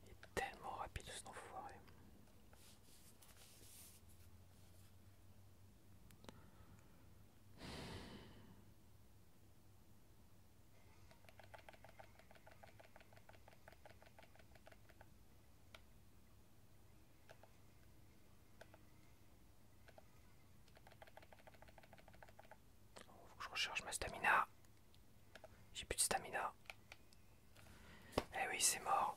Il est tellement rapide cet enfoiré. Faut que je recharge ma stamina. J'ai plus de stamina. Eh oui, c'est mort.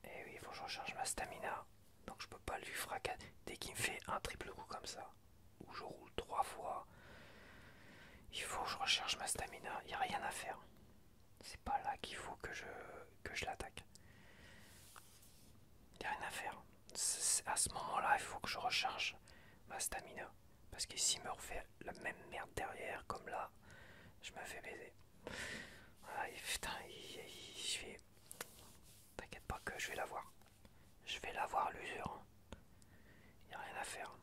Eh oui, il faut que je recharge ma stamina. Donc je peux pas lui fracasser. Dès qu'il me fait un triple coup comme ça, ou je roule 3 fois, il faut que je recharge ma stamina. Il n'y a rien à faire. C'est pas là qu'il faut que je l'attaque. Il n'y a rien à faire. À ce moment-là, il faut que je recharge ma stamina. Parce que s'il me refait la même merde derrière, comme là, je me fais baiser. Ah, putain, je vais... T'inquiète pas que je vais l'avoir. Je vais l'avoir l'usure. Il n'y a rien à faire.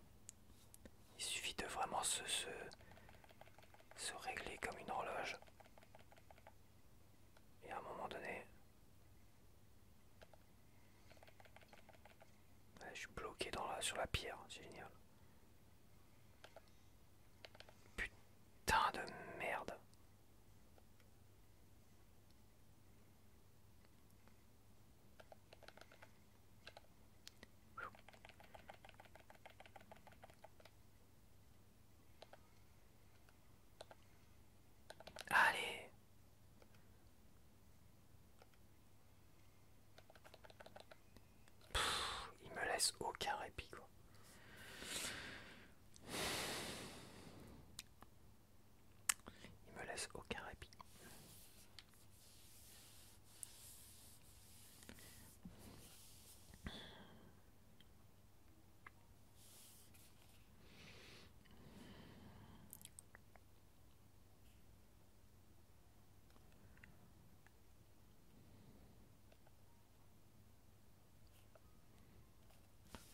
Il suffit de vraiment se régler comme une horloge. Et à un moment donné... Ouais, je suis bloqué sur la pierre, c'est génial. Putain de merde. Allez. Il me laisse aucun répit quoi. Il me laisse aucun répit.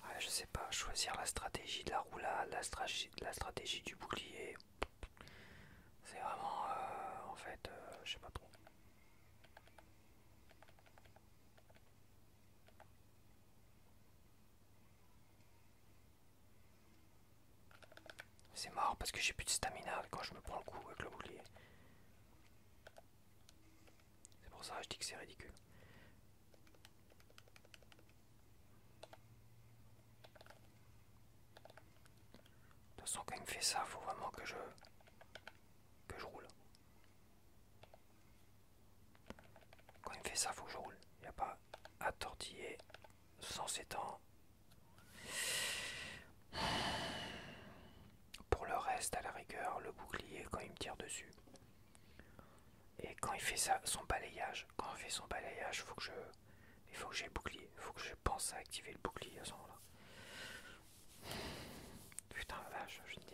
Ouais, je sais pas, choisir la stratégie de la roulade, la stratégie du bouclier. C'est vraiment, en fait, je sais pas trop. C'est mort parce que j'ai plus de stamina quand je me prends le coup avec le bouclier. C'est pour ça que je dis que c'est ridicule. De toute façon, quand il me fait ça, faut vraiment que je roule. Quand il me fait ça, faut que je roule. Il n'y a pas à tortiller sans s'étendre. Pour le dessus. Et quand il fait son balayage, il faut que j'ai le bouclier. Il faut que je pense à activer le bouclier à ce moment-là. Putain la vache, je veux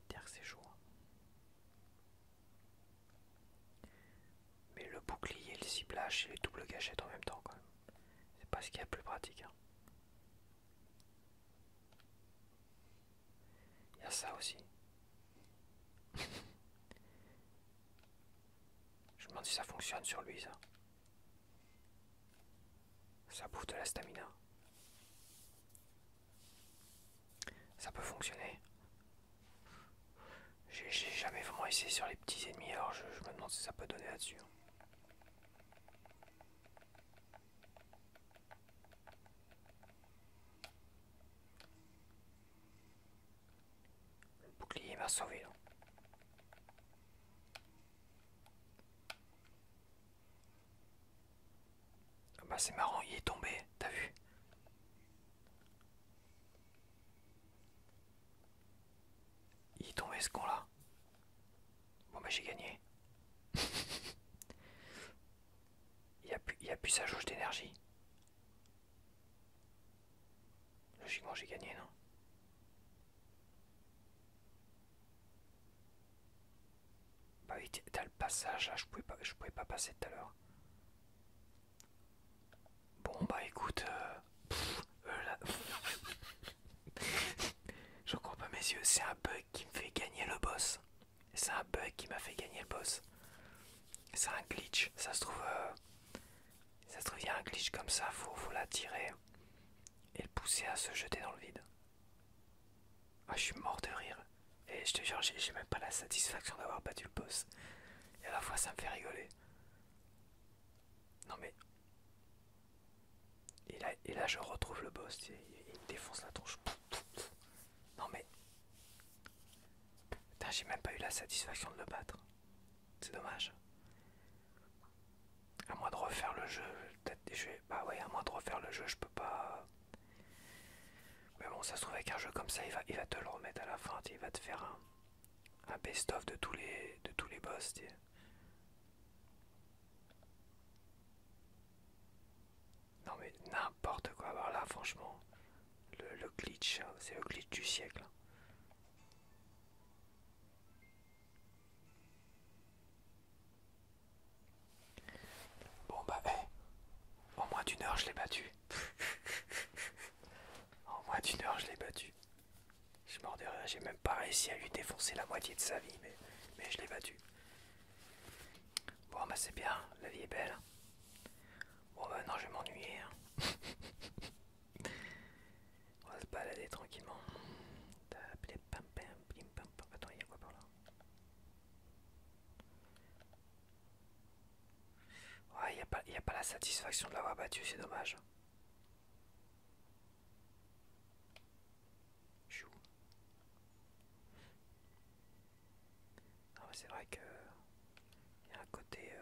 dire que c'est chaud. Mais le bouclier, le ciblage et les doubles gâchettes en même temps quand même. C'est pas ce qu'il y a de plus pratique. Hein. Il y a ça aussi. Je me demande si ça fonctionne sur lui ça. Ça bouffe de la stamina. Ça peut fonctionner. J'ai jamais vraiment essayé sur les petits ennemis, alors je me demande si ça peut donner là-dessus. Le bouclier m'a sauvé là. Ah bah c'est marrant, il est tombé, t'as vu? Il est tombé ce con là. Bon bah j'ai gagné. Il a plus sa jauge d'énergie. Logiquement j'ai gagné non? Bah oui t'as le passage là, je pouvais pas passer tout à l'heure. Bon bah écoute, là, je crois pas mes yeux, c'est un bug qui me fait gagner le boss. C'est un bug qui m'a fait gagner le boss. C'est un glitch, ça se trouve il y a un glitch comme ça, faut l'attirer et le pousser à se jeter dans le vide. Ah je suis mort de rire. Et je te jure j'ai même pas la satisfaction d'avoir battu le boss. Et à la fois ça me fait rigoler. Non mais... Et là je retrouve le boss, il me défonce la tronche. Non mais... Putain j'ai même pas eu la satisfaction de le battre. C'est dommage. À moins de refaire le jeu, peut-être des jeux... Bah ouais, à moins de refaire le jeu, je peux pas... Mais bon, ça se trouve avec un jeu comme ça, il va te le remettre à la fin, il va te faire un best-of de tous les boss. T'sais. Non mais n'importe quoi, alors là franchement, le glitch, c'est le glitch du siècle. Bon bah, en moins d'une heure je l'ai battu. En moins d'une heure je l'ai battu. Je suis mort de rire, j'ai même pas réussi à lui défoncer la moitié de sa vie, mais je l'ai battu. Bon bah c'est bien, la vie est belle. Bon bah non je vais m'ennuyer. Hein. On va se balader tranquillement. Attends, il y a quoi par là? Ouais, y a pas la satisfaction de l'avoir battu, c'est dommage. Chou. Non, mais c'est vrai que y a un côté.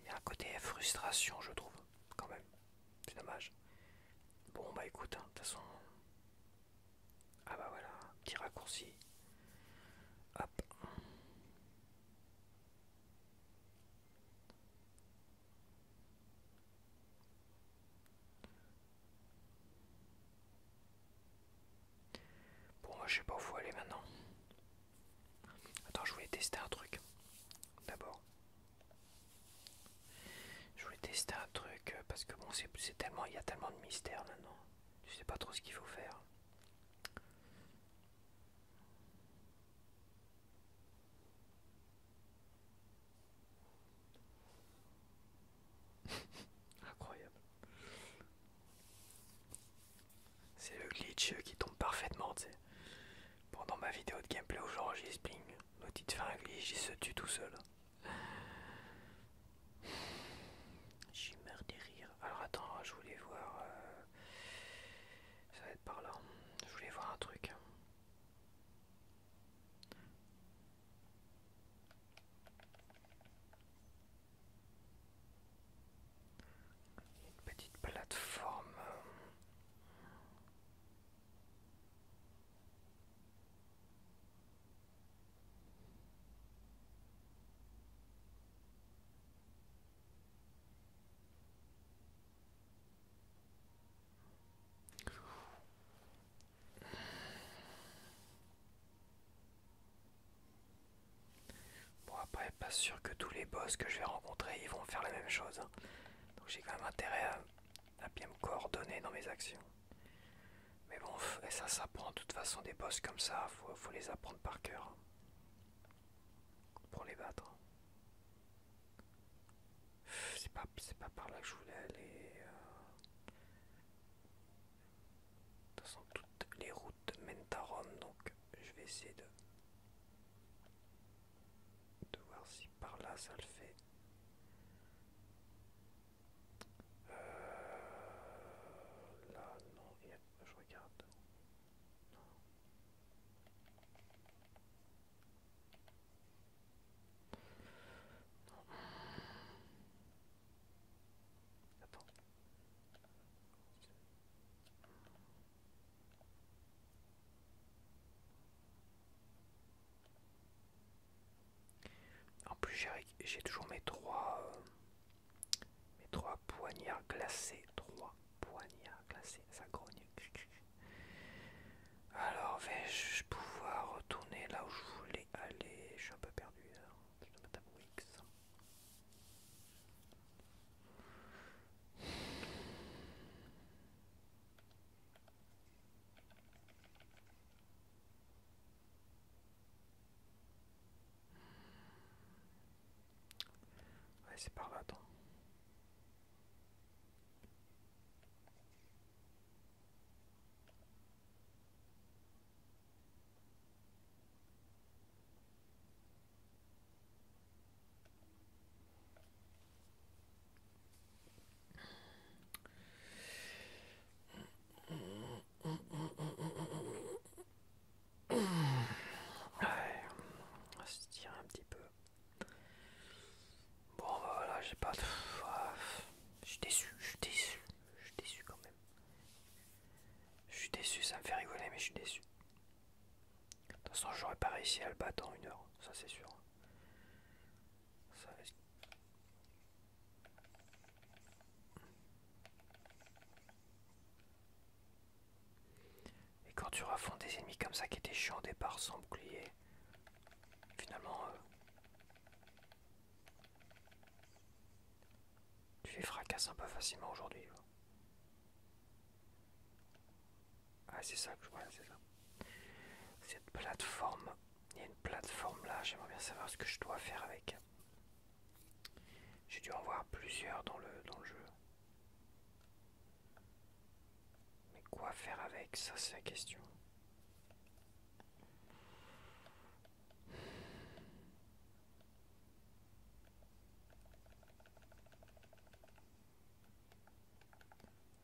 Y a un côté frustration, je trouve, quand même. C'est dommage. Bon, bah écoute, de toute façon. Ah bah voilà, petit raccourci. Hop. Bon, moi je sais pas où faut aller maintenant. Attends, je voulais tester un truc. D'abord. Je voulais tester un truc parce que bon, c'est tellement, il y a tellement de mystères maintenant. Je sais pas trop ce qu'il faut faire. Incroyable. C'est le glitch qui tombe parfaitement, tu sais. Pendant ma vidéo de gameplay où j'enregistre, bling, l'autre il te fait un glitch, il se tue tout seul. J'ai meurs des rires. Alors attends, je voulais voir... ça va être par là. Je voulais voir un truc. Une petite plateforme. sûr que tous les boss que je vais rencontrer, ils vont faire la même chose, hein. Donc j'ai quand même intérêt à bien me coordonner dans mes actions. Mais bon, et ça s'apprend de toute façon des boss comme ça, faut les apprendre par cœur, hein, pour les battre. C'est pas par là que je voulais aller. De toute façon, toutes les routes mènent à Rome, donc je vais essayer de voir si par là ça le fait. Là, non, je regarde. Attends. En plus, j'ai toujours mes trois poignards glacés. Trois poignards glacés, ça grogne. Alors, vais-je pouvoir retourner là où je voulais aller? Je suis un peu perdu là. Je dois mettre un X. Ouais, c'est par là, attends. Ouais, on va se tirer un petit peu. Bon, bah voilà, j'ai pas de. Ah, je suis déçu, je suis déçu. Je suis déçu quand même. Je suis déçu, ça me fait rigoler, mais je suis déçu. De toute façon, j'aurais pas réussi à le battre en 1 heure, ça c'est sûr. Ça, et quand tu raffrontes des ennemis comme ça qui étaient chiants au départ sans bouclier, finalement, tu les fracasses un peu facilement aujourd'hui. Ah, c'est ça que je vois, c'est ça. Cette plateforme, il y a une plateforme là, j'aimerais bien savoir ce que je dois faire avec. J'ai dû en voir plusieurs dans le jeu. Mais quoi faire avec, ça c'est la question.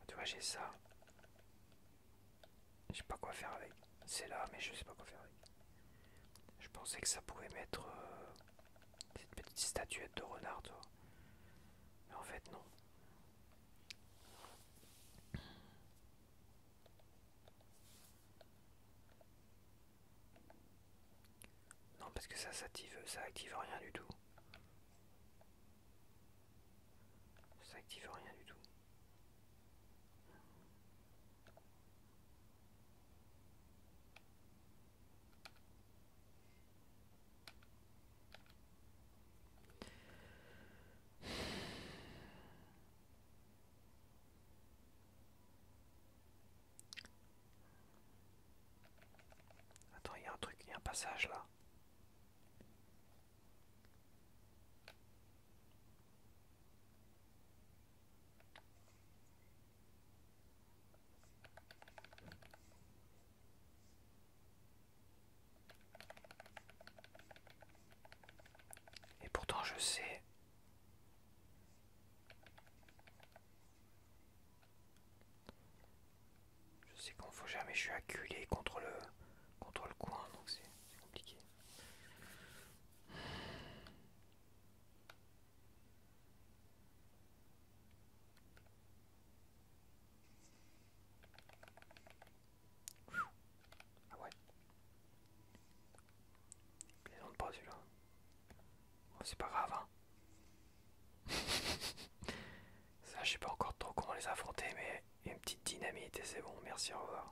Tu vois, j'ai ça. Je sais pas quoi faire avec. C'est là, mais je sais pas quoi faire avec. Je pensais que ça pouvait mettre cette petite statuette de renard, toi. Mais en fait, non. Non, parce que ça active rien du tout. Ça active rien du tout. Attends, il y a un truc, il y a un passage là. Et pourtant, je sais. Je sais qu'on faut jamais. Je suis acculé contre le coin, donc c'est compliqué. Ah ouais. Plaisante pas celui-là. Bon, c'est pas grave, hein. Ça, je sais pas encore trop comment les affronter, mais une petite dynamite et c'est bon. Merci, au revoir.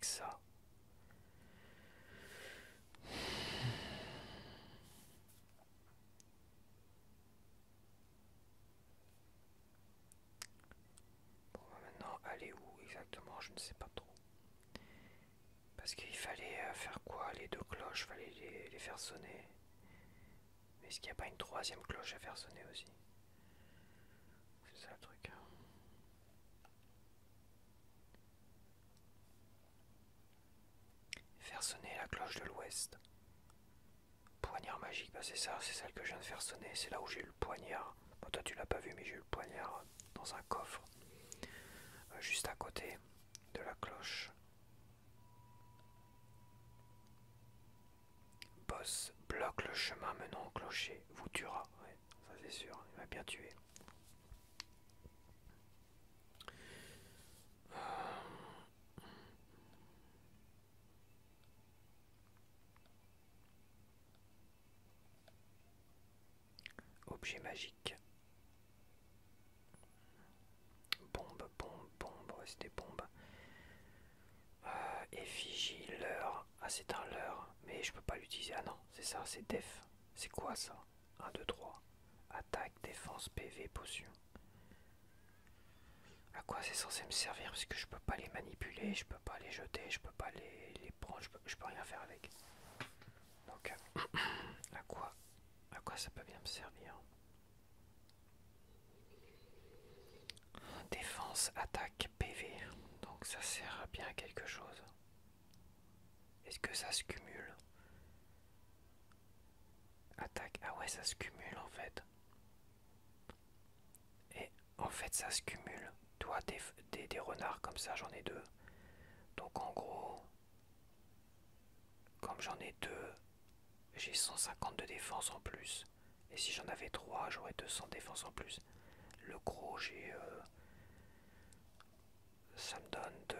avec ça. Bon, on va maintenant aller où exactement, je ne sais pas trop. Parce qu'il fallait faire quoi? Les deux cloches, fallait les faire sonner. Mais est-ce qu'il n'y a pas une troisième cloche à faire sonner aussi? C'est ça le truc. Faire sonner la cloche de l'ouest. Poignard magique, bah c'est ça, c'est celle que je viens de faire sonner. C'est là où j'ai eu le poignard. Bon, toi tu l'as pas vu, mais j'ai eu le poignard dans un coffre. Juste à côté de la cloche. Boss bloque le chemin menant au clocher. Vous tuera. Ouais, ça c'est sûr, il m'a bien tué. Objet magique. Bombe, bombe, bombe. Ouais, c'est des bombes. Effigie, leurre. Ah, c'est un leurre. Mais je peux pas l'utiliser. Ah non, c'est ça, c'est def. C'est quoi ça? 1, 2, 3. Attaque, défense, PV, potion. À quoi c'est censé me servir? Parce que je peux pas les manipuler, je peux pas les jeter, je peux pas les prendre, je peux rien faire avec. Donc, à quoi ça peut bien me servir? Défense, attaque, PV. Donc ça sert bien à quelque chose. Est-ce que ça se cumule? Attaque, ah ouais, ça se cumule en fait. Et en fait, ça se cumule. Toi, des renards comme ça, j'en ai deux. Donc en gros, comme j'en ai deux, j'ai 150 de défense en plus. Et si j'en avais 3, j'aurais 200 de défense en plus. Le gros, j'ai... ça me donne de...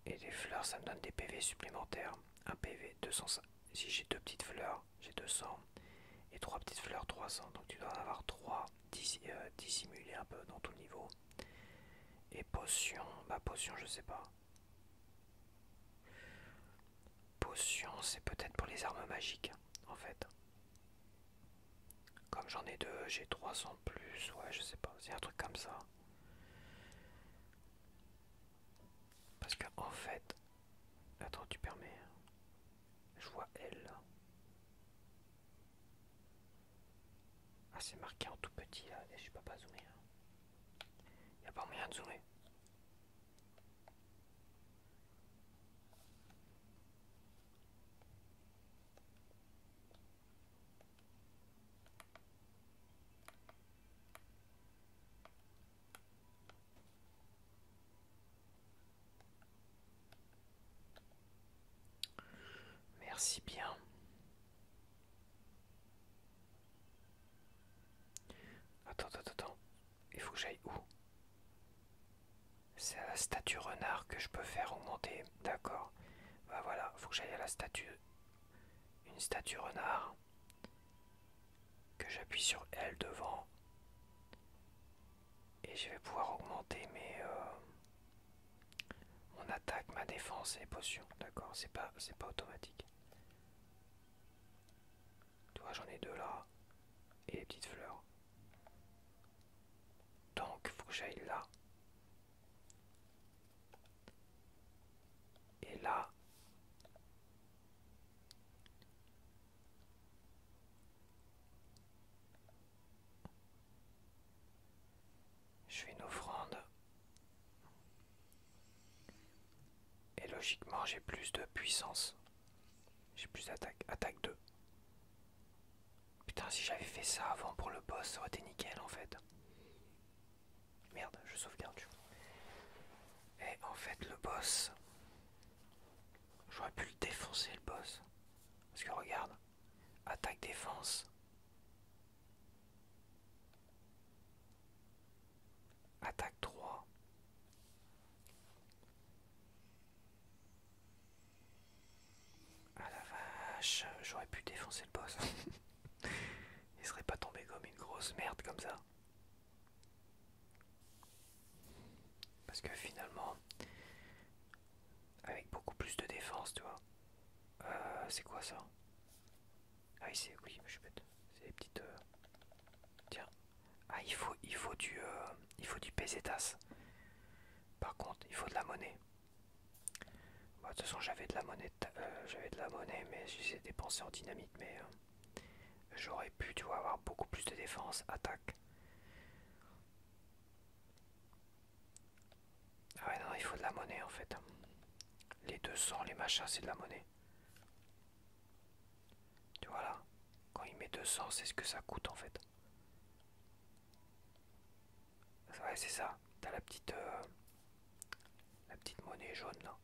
Et les fleurs, ça me donne des PV supplémentaires. Un PV, 200. Si j'ai deux petites fleurs, j'ai 200. Et trois petites fleurs, 300. Donc tu dois en avoir 3 dissimulés un peu dans tout le niveau. Et potion, bah potion, je sais pas. Potion, c'est peut-être pour les armes magiques, en fait. Comme j'en ai deux, j'ai 300 plus. Ouais, je sais pas, c'est un truc comme ça. Parce que en fait... Attends, tu permets. Je vois L là. Ah, c'est marqué en tout petit là. Et je peux pas zoomer. Y a pas moyen de zoomer. Merci bien. Attends. Il faut que j'aille où? C'est à la statue renard que je peux faire augmenter. D'accord. Bah voilà, faut que j'aille à la statue. Une statue renard. Que j'appuie sur L devant. Et je vais pouvoir augmenter mon attaque, ma défense et les potions. D'accord, c'est pas automatique. Tu vois, j'en ai deux là. Et les petites fleurs. Donc, faut que j'aille là. Et là. Je fais une offrande. Et logiquement, j'ai plus de puissance. J'ai plus d'attaque. Attaque 2. Putain, si j'avais fait ça avant pour le boss, ça aurait été nickel en fait. Merde, je sauvegarde. Et en fait, le boss, j'aurais pu le défoncer le boss. Parce que regarde, attaque défense. Attaque 3. Ah la vache, j'aurais pu défoncer le boss. Il serait pas tombé comme une grosse merde comme ça. Parce que finalement, avec beaucoup plus de défense, tu vois. C'est quoi ça? Ah oui, oui, je suis bête. C'est des petites. Tiens. Ah, il faut du pesetas. Par contre, il faut de la monnaie. Bah, de toute façon, j'avais de la monnaie, mais je les ai dépensées en dynamite. Mais j'aurais pu, tu vois, avoir beaucoup plus de défense, attaque. Ah ouais, non, il faut de la monnaie en fait. Les 200, les machins, c'est de la monnaie. Tu vois là, quand il met 200, c'est ce que ça coûte en fait. Ouais, c'est ça. T'as la petite monnaie jaune là,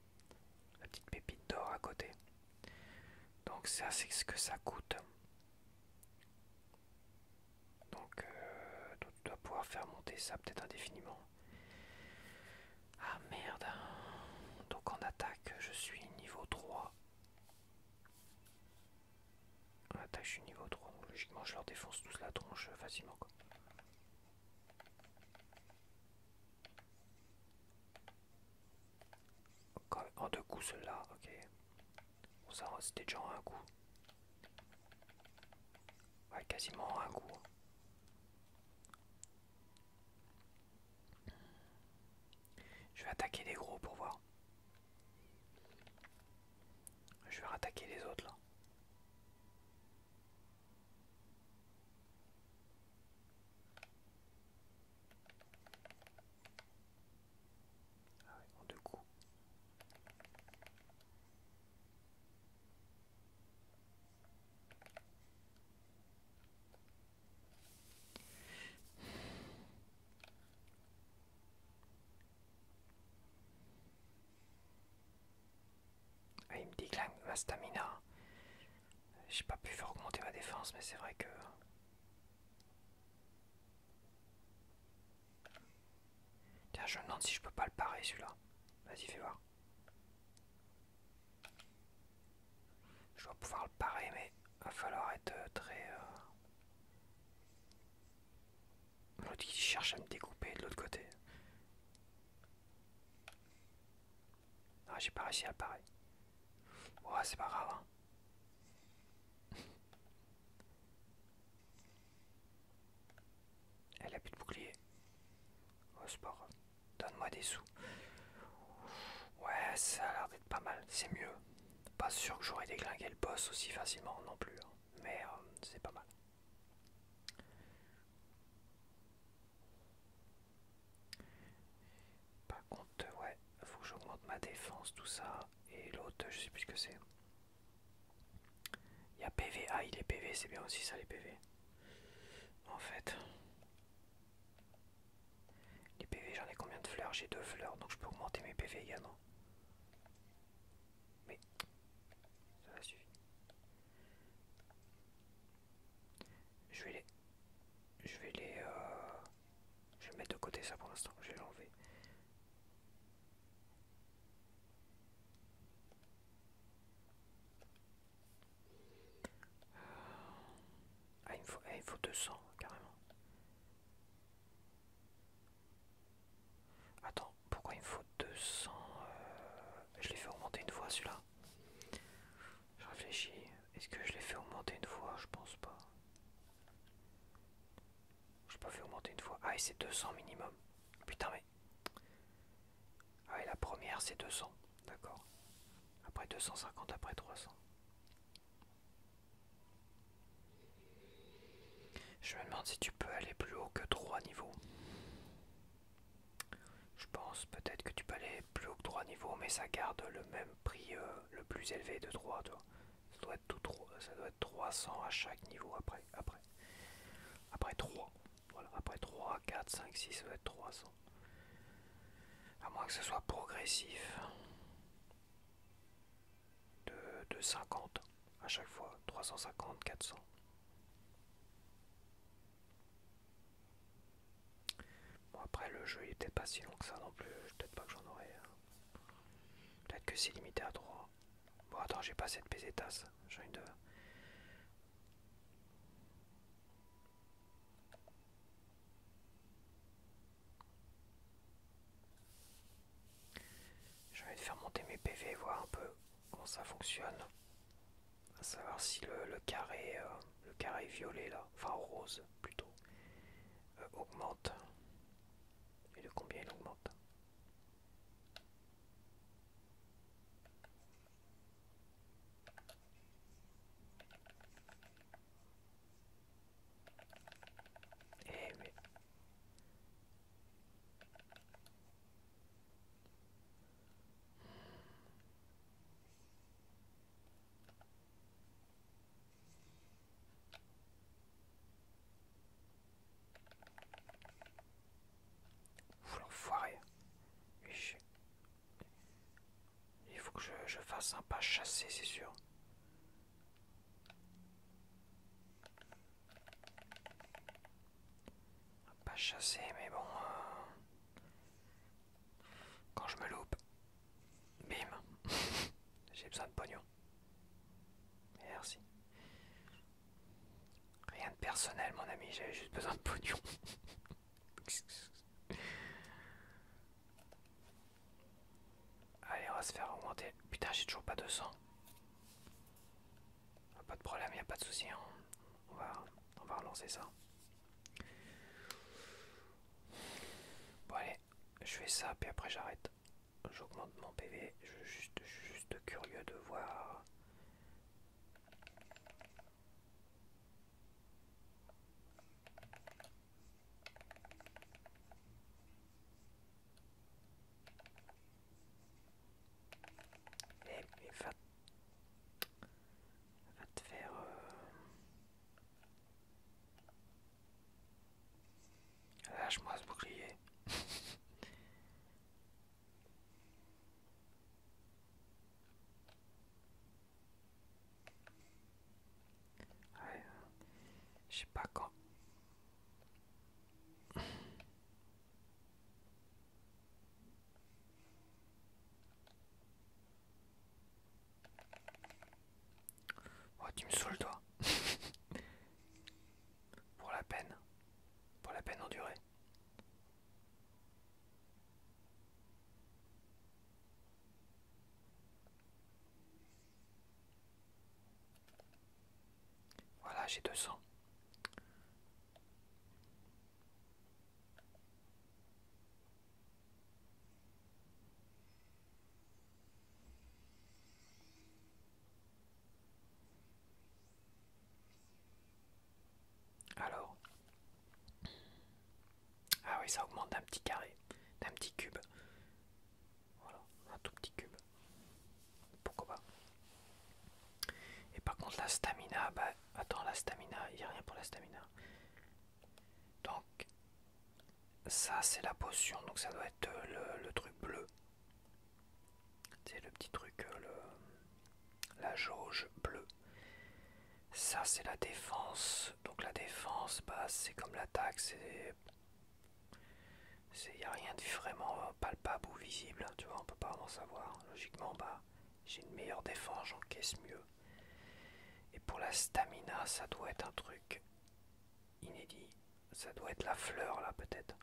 la petite pépite d'or à côté. Donc ça, c'est ce que ça coûte. Donc tu dois pouvoir faire monter ça peut-être indéfiniment. Ah merde. Donc en attaque, je suis niveau 3. En attaque, je suis niveau 3. Donc logiquement, je leur défonce tous la tronche facilement quoi. En deux coups, celle-là, ok. Bon, ça, c'était déjà un coup. Ouais, quasiment un coup. Je vais attaquer les gros pour voir. Je vais rattaquer les autres là. Ah ouais, en deux coups. Ah, il me décline ma stamina. J'ai pas pu faire augmenter ma défense, mais c'est vrai que. Tiens, je me demande si je peux pas le parer celui-là. Vas-y, fais voir. Je dois pouvoir le parer, mais va falloir être très. L'autre qui cherche à me découper de l'autre côté. Ah, j'ai pas réussi à le parer. Ouais, c'est pas grave. Hein. Elle a plus de bouclier. Ouais, c'est pas grave. Donne-moi des sous. Ouais, ça a l'air d'être pas mal. C'est mieux. Pas sûr que j'aurais déglingué le boss aussi facilement non plus. Hein. Mais c'est pas mal. Par contre, ouais, faut que j'augmente ma défense, tout ça. Et l'autre, je sais plus ce que c'est. Il y a PV. Ah, il est PV, c'est bien aussi ça, les PV. En fait, les PV, j'en ai combien de fleurs? J'ai 2 fleurs, donc je peux augmenter mes PV également. Mais ça va suffire. Je vais les. Je vais les. Je vais mettre de côté ça pour l'instant. Je vais l'enlever. Ah, il me faut 200 carrément. Attends, pourquoi il me faut 200 Je l'ai fait augmenter une fois celui-là. Je réfléchis. Est-ce que je l'ai fait augmenter une fois? Je pense pas. Je l'ai pas fait augmenter une fois. Ah, et c'est 200 minimum. Putain, mais. Ah, et la première c'est 200. D'accord. Après 250, après 300. Je me demande si tu peux aller plus haut que 3 niveaux. Je pense peut-être que tu peux aller plus haut que 3 niveaux, mais ça garde le même prix le plus élevé de 3, toi. Ça doit être 300 à chaque niveau après 3. Voilà, après 3, 4, 5, 6, ça doit être 300. À moins que ce soit progressif. De 50 à chaque fois. 350, 400. Bon, après, le jeu il est peut-être pas si long que ça non plus. Peut-être pas que j'en aurai. Peut-être que c'est limité à 3. Bon, attends, j'ai pas cette pesetas. J'ai une de. augmenter mes PV, voir un peu comment ça fonctionne. À savoir si le carré violet là, enfin rose plutôt, augmente. Et de combien il augmente? Eh mais faut l'enfoirer. Il faut que je fasse un pas chassé, c'est sûr. Un pas chassé, mais bon. Quand je me loupe, bim, j'ai besoin de pognon. Merci. Rien de personnel, mon ami, j'avais juste besoin de pognon. Allez, on va se faire augmenter. Putain, j'ai toujours pas 200. Pas de problème, y a pas de souci. On va relancer ça. Bon, allez, je fais ça, puis après j'arrête. J'augmente mon PV. Je suis juste curieux de voir. Et va te faire. Lâche-moi ce bouclier. Ouais, je sais pas quand. Oh, tu me saoules, toi. Pour la peine. Pour la peine endurée. Voilà, j'ai 200. Alors. Ah oui, ça augmente d'un petit carré. D'un petit cube. Voilà, un tout petit cube. Pourquoi pas. Et par contre, la stamina, bah. Attends, la stamina, il n'y a rien pour la stamina. Donc, ça, c'est la potion. Donc, ça doit être le truc bleu. C'est le petit truc, la jauge bleue. Ça, c'est la défense. Donc, la défense, bah, c'est comme l'attaque. Il n'y a rien de vraiment palpable ou visible. Tu vois, on peut pas vraiment savoir. Logiquement, bah, j'ai une meilleure défense, j'encaisse mieux. Et pour la stamina, ça doit être un truc inédit. Ça doit être la fleur là, peut-être.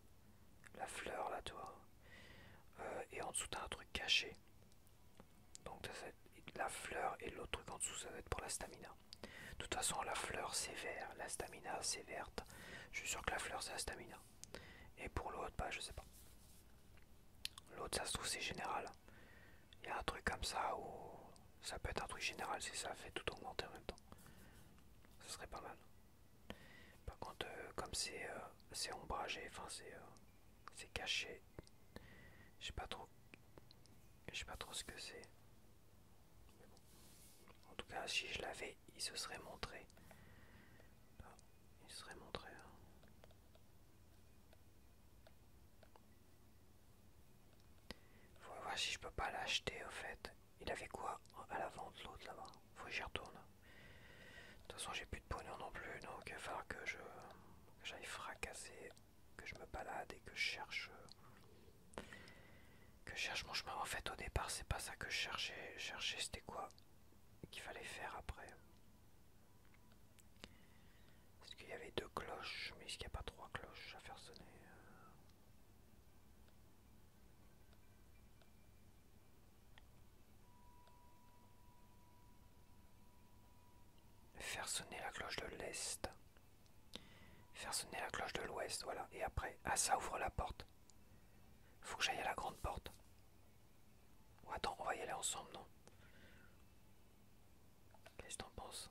La fleur là, tu vois. Et en dessous, t'as un truc caché. Donc, la fleur et l'autre truc en dessous, ça doit être pour la stamina. De toute façon, la fleur c'est vert, la stamina c'est verte. Je suis sûr que la fleur c'est la stamina. Et pour l'autre, bah je sais pas. L'autre, ça se trouve, c'est général. Il y a un truc comme ça où ça peut être un truc général si ça fait tout augmenter en même temps. Ce serait pas mal. Par contre, comme c'est ombragé, enfin c'est caché. Je sais pas trop. Je sais pas trop ce que c'est. En tout cas, si je l'avais, il se serait montré. Il se serait montré. Faut voir si je peux pas l'acheter au fait. Il avait quoi à la vente l'autre là-bas? Faut que j'y retourne. De toute façon j'ai plus de pognon non plus, donc il va falloir que j'aille fracasser, que je me balade et que je cherche mon chemin. En fait au départ c'est pas ça que je cherchais. Je cherchais c'était quoi qu'il fallait faire après. Est-ce qu'il y avait deux cloches? Mais est-ce qu'il n'y a pas trois cloches à faire sonner? faire sonner la cloche de l'Est. Faire sonner la cloche de l'Ouest, voilà. Et après, ah ça ouvre la porte. Faut que j'aille à la grande porte. Oh, attends, on va y aller ensemble, non? Qu'est-ce que t'en penses?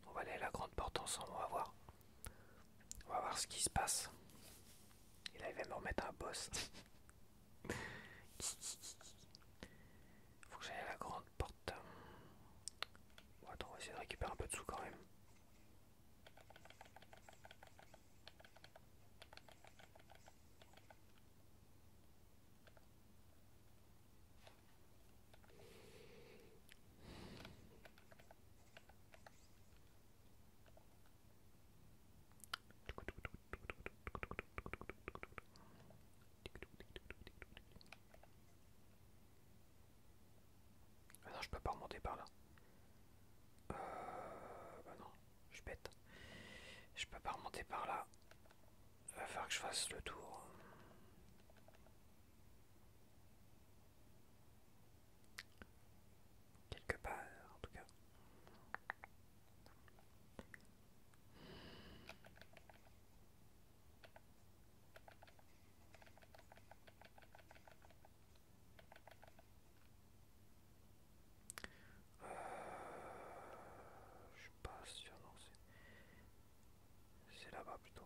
On va aller à la grande porte ensemble, on va voir. On va voir ce qui se passe. Et là, il va me remettre un boss. Faut que j'aille à la grande porte. Bon, attends, on va essayer de récupérer un peu de sous quand même. Ah non, je peux pas remonter par là. Bah non, je suis bête. Je peux pas remonter par là. Il va falloir que je fasse le tour. Quelque part, en tout cas. Je suis pas sûr, non, c'est là-bas plutôt.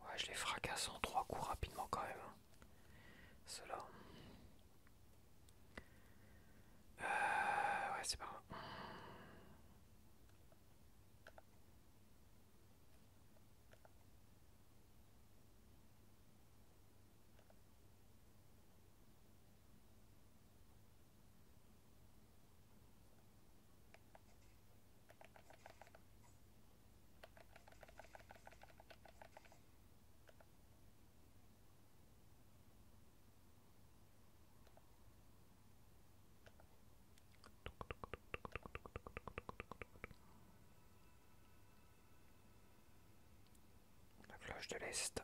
Ouais, je les fracasse en 3 coups rapidement quand même. Ceux-là. Ouais, c'est pas grave. La cloche de l'Est.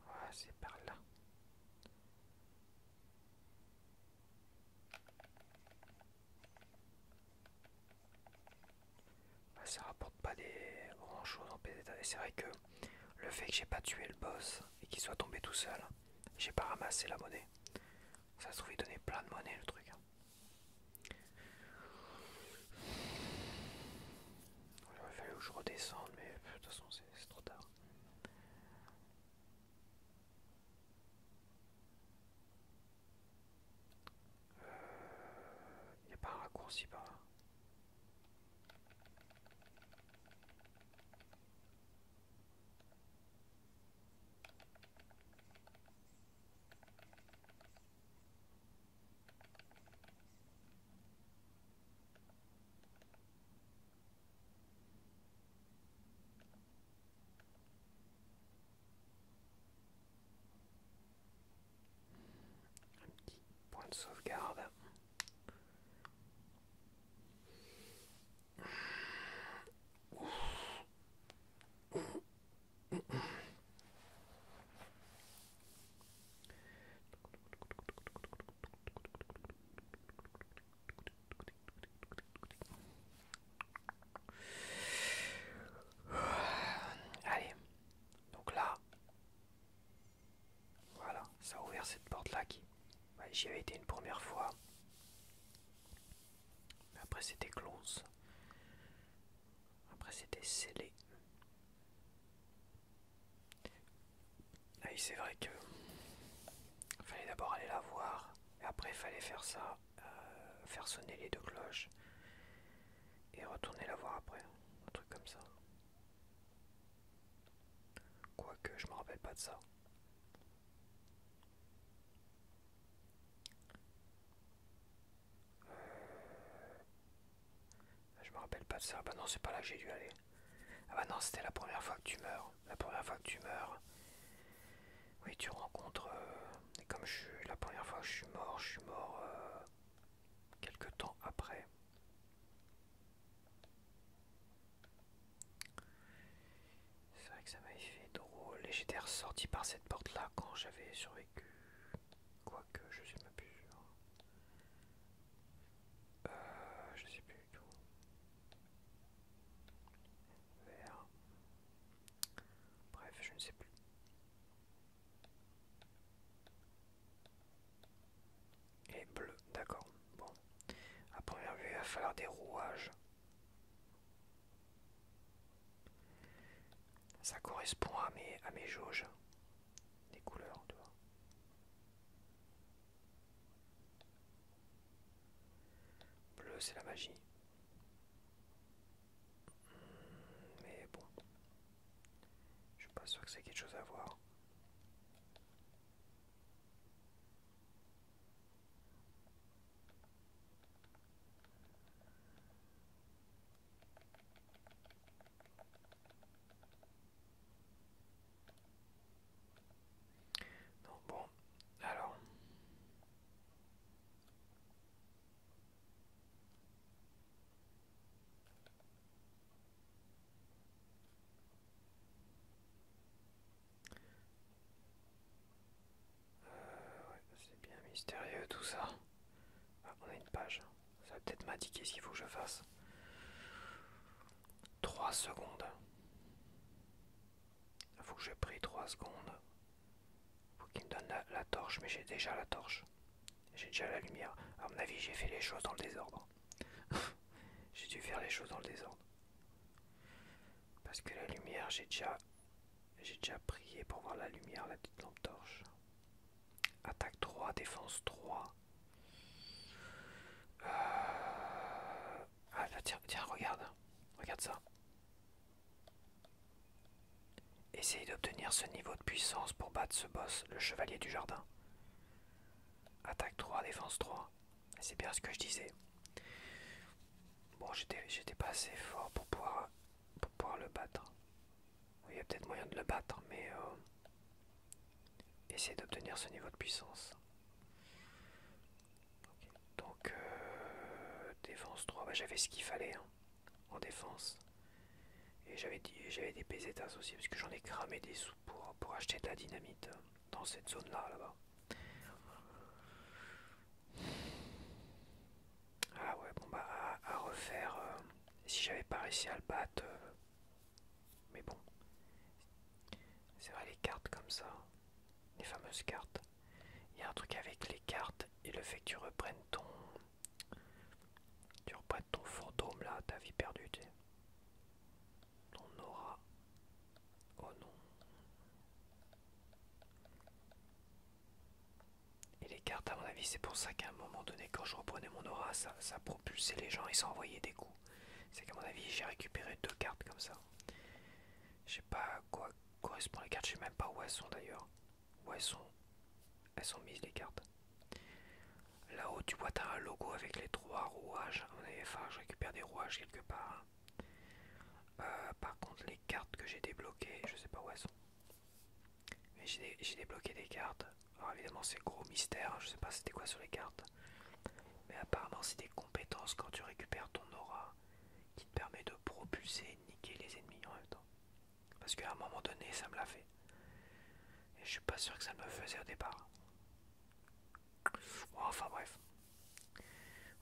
Ouais, c'est par là. Ouais, ça rapporte pas des grand chose en PZ. Et c'est vrai que le fait que j'ai pas tué le boss et qu'il soit tombé tout seul, j'ai pas ramassé la monnaie. Ça se trouve, il donnait plein de monnaie le truc. Il aurait fallu que je redescende, mais de toute façon, c'est trop tard. Il n'y a pas un raccourci par là. Point de sauvegarde. Allez, donc là, voilà, ça a ouvert cette porte là qui. Ouais, j'y avais été une première fois. Mais après c'était close. Après c'était scellé. Ah oui, c'est vrai que fallait d'abord aller la voir. Et après il fallait faire ça. Faire sonner les 2 cloches. Et retourner la voir après. Un truc comme ça. Quoique je me rappelle pas de ça. rappelle pas de ça. Bah non, c'est pas là que j'ai dû aller. Ah bah non, c'était la première fois que tu meurs. La première fois que tu meurs. Oui, tu rencontres... et comme la première fois que je suis mort quelques temps après. C'est vrai que ça m'avait fait drôle. Et j'étais ressorti par cette porte-là quand j'avais survécu. Quoique, je sais même plus sûr. Je sais plus du tout. Vert. Bref, je ne sais plus. Et bleu, d'accord. Bon. À première vue, il va falloir des rouages. Ça correspond à mes jauges. Des couleurs, tu vois. Bleu, c'est la magie. Mais bon. Je suis pas sûr que c'est quelque chose à voir. Non, bon. Alors. Ouais, c'est bien mystérieux tout ça. Ah, on a une page. Ça va peut-être m'indiquer ce qu'il faut que je fasse. 3 secondes. Il faut que je prie 3 secondes. Faut qu'il me donne la torche, mais j'ai déjà la torche. J'ai déjà la lumière. À mon avis, j'ai fait les choses dans le désordre. J'ai dû faire les choses dans le désordre. Parce que la lumière, j'ai déjà prié pour voir la lumière, la petite lampe torche. Attaque 3, défense 3. Ah bah tiens, regarde. Regarde ça. Essaye d'obtenir ce niveau de puissance pour battre ce boss, le chevalier du jardin. Attaque 3, défense 3. C'est bien ce que je disais. Bon, j'étais pas assez fort pour pouvoir le battre. Il y a peut-être moyen de le battre, mais essayer d'obtenir ce niveau de puissance. Okay. Donc, défense 3, bah, j'avais ce qu'il fallait hein, en défense. Et j'avais des pesetas aussi, parce que j'en ai cramé des sous pour acheter de la dynamite dans cette zone-là, là-bas. Ah ouais, bon bah à refaire, si j'avais pas réussi à le battre, mais bon, c'est vrai les cartes comme ça, les fameuses cartes. Il y a un truc avec les cartes et le fait que tu reprennes ton fantôme là, ta vie perdue, tu sais. Ton aura. Oh non. Et les cartes, à mon avis, c'est pour ça qu'à un moment donné, quand je reprenais mon aura, ça propulsait les gens et ça envoyait des coups. C'est qu'à mon avis, j'ai récupéré 2 cartes comme ça. Je sais pas à quoi correspondent les cartes, je sais même pas où elles sont d'ailleurs. Où elles sont mises les cartes. Là-haut, tu vois, t'as un logo avec les 3 rouages. Enfin, je récupère des rouages quelque part. Par contre, les cartes que j'ai débloquées, je sais pas où elles sont. Mais j'ai débloqué des cartes. Alors évidemment, c'est gros mystère. Je sais pas c'était quoi sur les cartes. Mais apparemment, c'est des compétences quand tu récupères ton aura qui te permet de propulser et de niquer les ennemis en même temps. Parce qu'à un moment donné, ça me l'a fait. Et je suis pas sûr que ça me faisait au départ. Bon, enfin bref.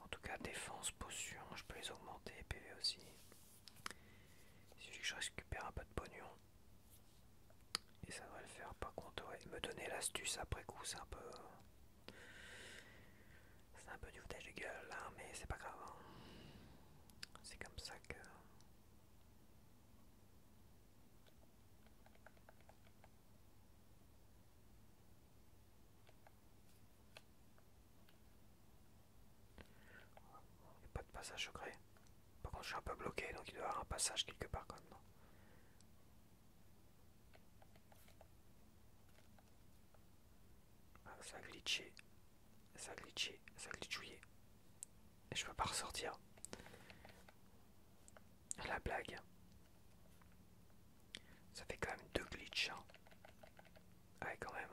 En tout cas, défense, potion, je peux les augmenter, PV aussi. Il suffit que je récupère un peu de pognon. Et ça devrait le faire. Par contre, ouais, me donner l'astuce après coup, c'est un peu... C'est un peu du foutage de gueule, là, mais c'est pas grave. Hein. C'est comme ça que... Il n'y a pas de passage secret. Par contre, je suis un peu bloqué, donc il doit y avoir un passage quelque part quand même. Non ah, ça a glitché. Ça a glitchouillé. Et je peux pas ressortir. La blague. Ça fait quand même 2 glitches. Hein. Ouais, quand même.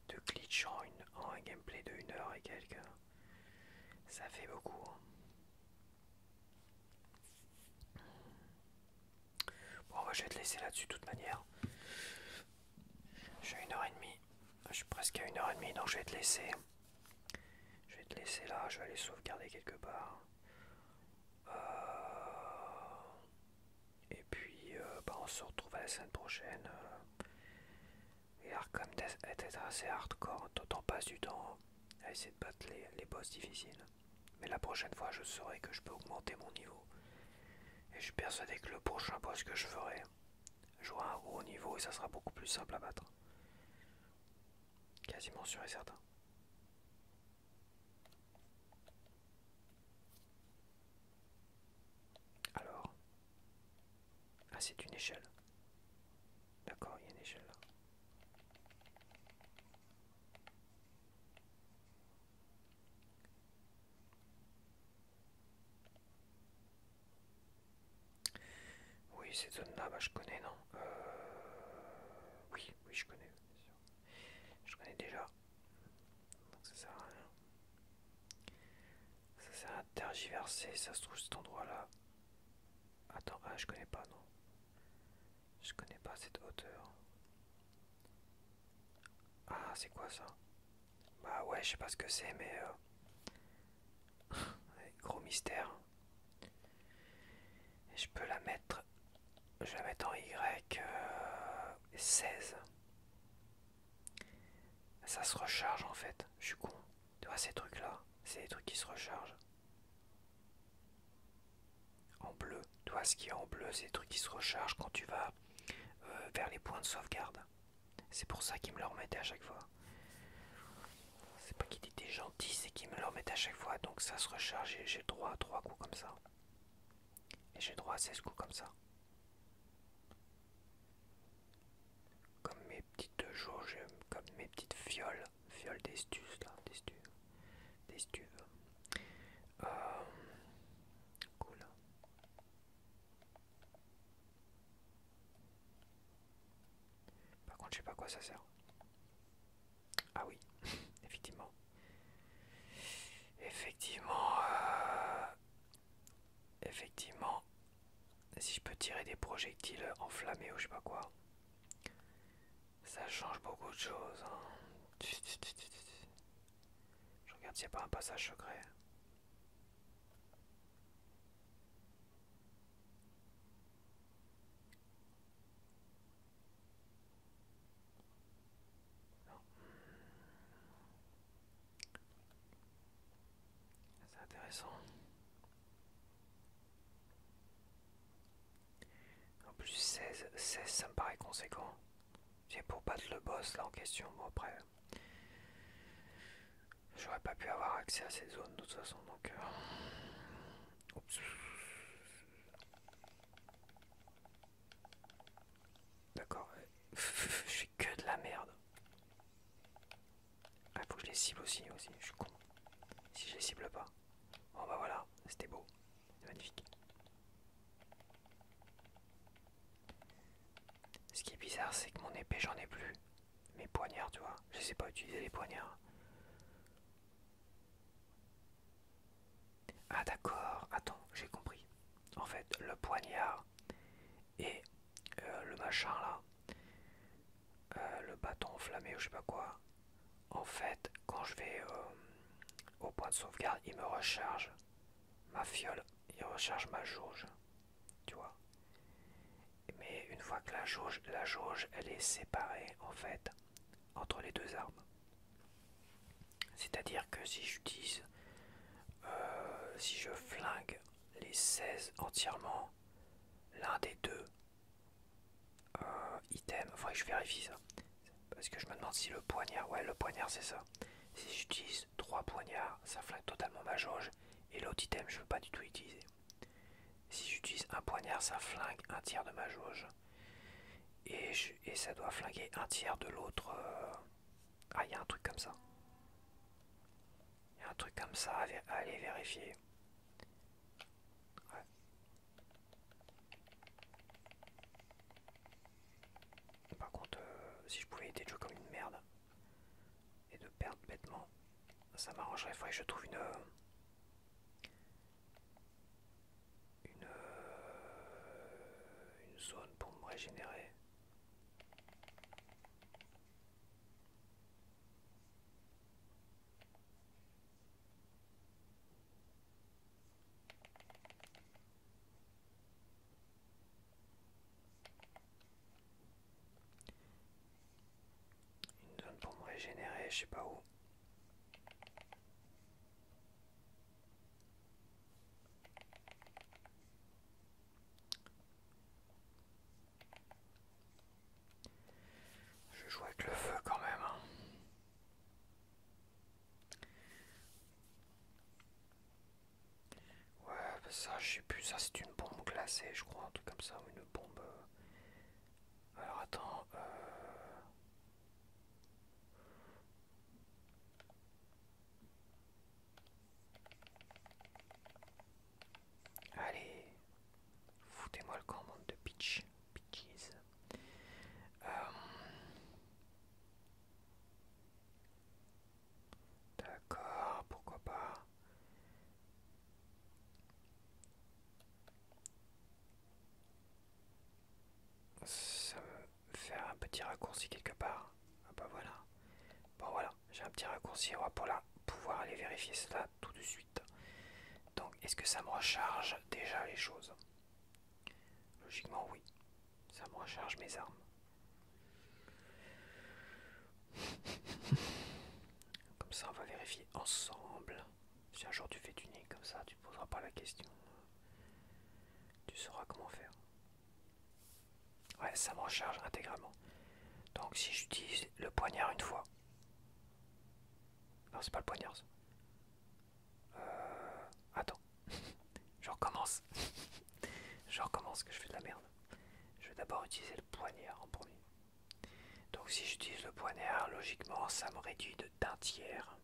2 glitches en un gameplay de 1 heure et quelques. Ça fait beaucoup. Hein. Bon, bah, je vais te laisser là-dessus de toute manière. Je suis à 1 h 30. Je suis presque à 1 h 30, donc je vais te laisser. Je vais te laisser là, je vais aller sauvegarder quelque part. Et puis, bah, on se retrouve à la semaine prochaine. Et Arkham était assez hardcore, t'en passes du temps à essayer de battre les boss difficiles. Mais la prochaine fois, je saurai que je peux augmenter mon niveau. Et je suis persuadé que le prochain boss que je ferai jouera un haut niveau et ça sera beaucoup plus simple à battre. Quasiment sûr et certain. Alors, ah, c'est une échelle. D'accord, il y a une échelle là. Oui, cette zone-là, bah, je connais, non Oui, oui, je connais, bien sûr. Je connais déjà. Donc ça sert à rien. Ça sert à tergiverser, ça se trouve cet endroit-là. Attends, ah, je connais pas, non. Je connais pas cette hauteur. Ah, c'est quoi ça? Bah ouais, je sais pas ce que c'est, mais ouais, gros mystère. Et je peux la mettre. Je vais la mettre en Y 16. Ça se recharge en fait. Je suis con. Tu vois ces trucs là, c'est des trucs qui se rechargent. En bleu. Tu vois ce qui est en bleu, c'est des trucs qui se rechargent quand tu vas vers les points de sauvegarde. C'est pour ça qu'ils me le remettaient à chaque fois. C'est pas qu'il était gentil, c'est qu'ils me le remettaient à chaque fois. Donc ça se recharge et j'ai le droit à 3 coups comme ça. Et j'ai le droit à 16 coups comme ça. Comme mes petites jauges, comme mes petites fioles. Fioles d'estus là. D'estuve. Euh, cool. Par contre, je sais pas à quoi ça sert. Ah oui, effectivement. Effectivement. Effectivement. Si je peux tirer des projectiles enflammés ou je sais pas quoi. Ça change beaucoup de choses. Hein. Je regarde s'il n'y a pas un passage secret. Non. C'est intéressant. En plus 16 ça me paraît conséquent. C'est pour battre le boss là en question. Bon après, j'aurais pas pu avoir accès à cette zone de toute façon donc... Oups. D'accord. Je fais que de la merde. Ah, faut que je les cible aussi, je suis con. Si je les cible pas. Bon bah voilà, c'était beau. C'est magnifique. Ce qui est bizarre, c'est que mon épée, j'en ai plus. Mes poignards, tu vois. Je sais pas utiliser les poignards. Ah d'accord, attends, j'ai compris. En fait, le poignard et le machin là, le bâton enflammé ou je sais pas quoi, en fait, quand je vais au point de sauvegarde, il me recharge ma fiole, il recharge ma jauge, tu vois. Mais une fois que la jauge, elle est séparée en fait entre les deux armes. C'est-à-dire que si j'utilise, si je flingue les 16 entièrement, l'un des deux items, faudrait que je vérifie ça. Parce que je me demande si le poignard, ouais le poignard c'est ça. Si j'utilise 3 poignards, ça flingue totalement ma jauge. Et l'autre item, je ne veux pas du tout l'utiliser. Si j'utilise un poignard, ça flingue un tiers de ma jauge. Et ça doit flinguer un tiers de l'autre. Ah, il y a un truc comme ça. Il y a un truc comme ça à aller vérifier. honnêtement, ça m'arrangerait. Il faudrait que je trouve une zone pour me régénérer. Une zone pour me régénérer, je sais pas où. Je joue avec le feu quand même, hein. Ouais, bah ça, je sais plus, ça c'est une bombe glacée, je crois, un truc comme ça, ou une bombe. Alors attends, allez, foutez-moi le camp, bande de bitches. Euh, D'accord, pourquoi pas. Ça me faire un petit raccourci quelque part. Ah bah voilà. Bon voilà, j'ai un petit raccourci, on va pouvoir aller vérifier cela tout de suite. Donc est-ce que ça me recharge déjà les choses? Logiquement oui, ça me recharge mes armes. Comme ça on va vérifier ensemble. Si un jour tu fais du nid comme ça, tu ne poseras pas la question. Tu sauras comment faire. Ouais, ça me recharge intégralement. Donc si j'utilise le poignard une fois. Non, c'est pas le poignard ça. Attends, je recommence. Je recommence que je fais de la merde. Je vais d'abord utiliser le poignard en premier. Donc si j'utilise le poignard, logiquement ça me réduit d'un tiers.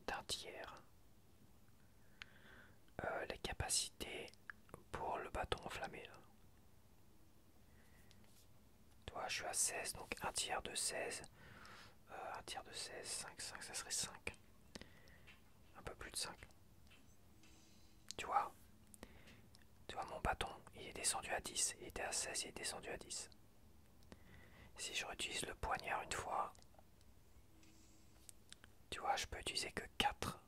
D'un tiers. Les capacités pour le bâton enflammé. Là. Tu vois, je suis à 16, donc un tiers de 16. Un tiers de 16, 5, ça serait 5. Un peu plus de 5. Tu vois, mon bâton, il est descendu à 10. Il était à 16, il est descendu à 10. Si je réutilise le poignard une fois, tu vois, je peux utiliser que 4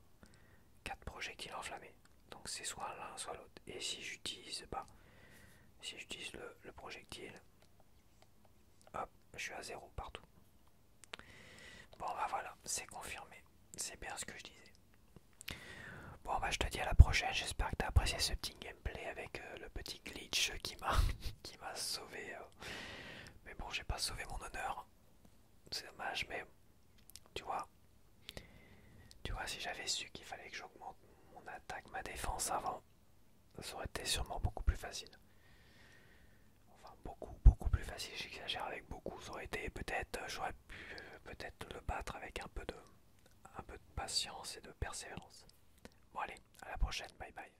projectiles enflammés. Donc c'est soit l'un, soit l'autre. Et si j'utilise si j'utilise le projectile, hop, je suis à 0 partout. Bon bah voilà, c'est confirmé. C'est bien ce que je disais. Bon bah je te dis à la prochaine, j'espère que tu as apprécié ce petit gameplay avec le petit glitch qui m'a qui m'a sauvé. Mais bon, j'ai pas sauvé mon honneur. C'est dommage, mais tu vois, si j'avais su qu'il fallait que j'augmente mon attaque, ma défense avant, ça aurait été sûrement beaucoup plus facile. Enfin, beaucoup plus facile, j'exagère avec beaucoup. Ça aurait été peut-être, j'aurais pu peut-être le battre avec un peu de patience et de persévérance. Bon allez, à la prochaine, bye bye.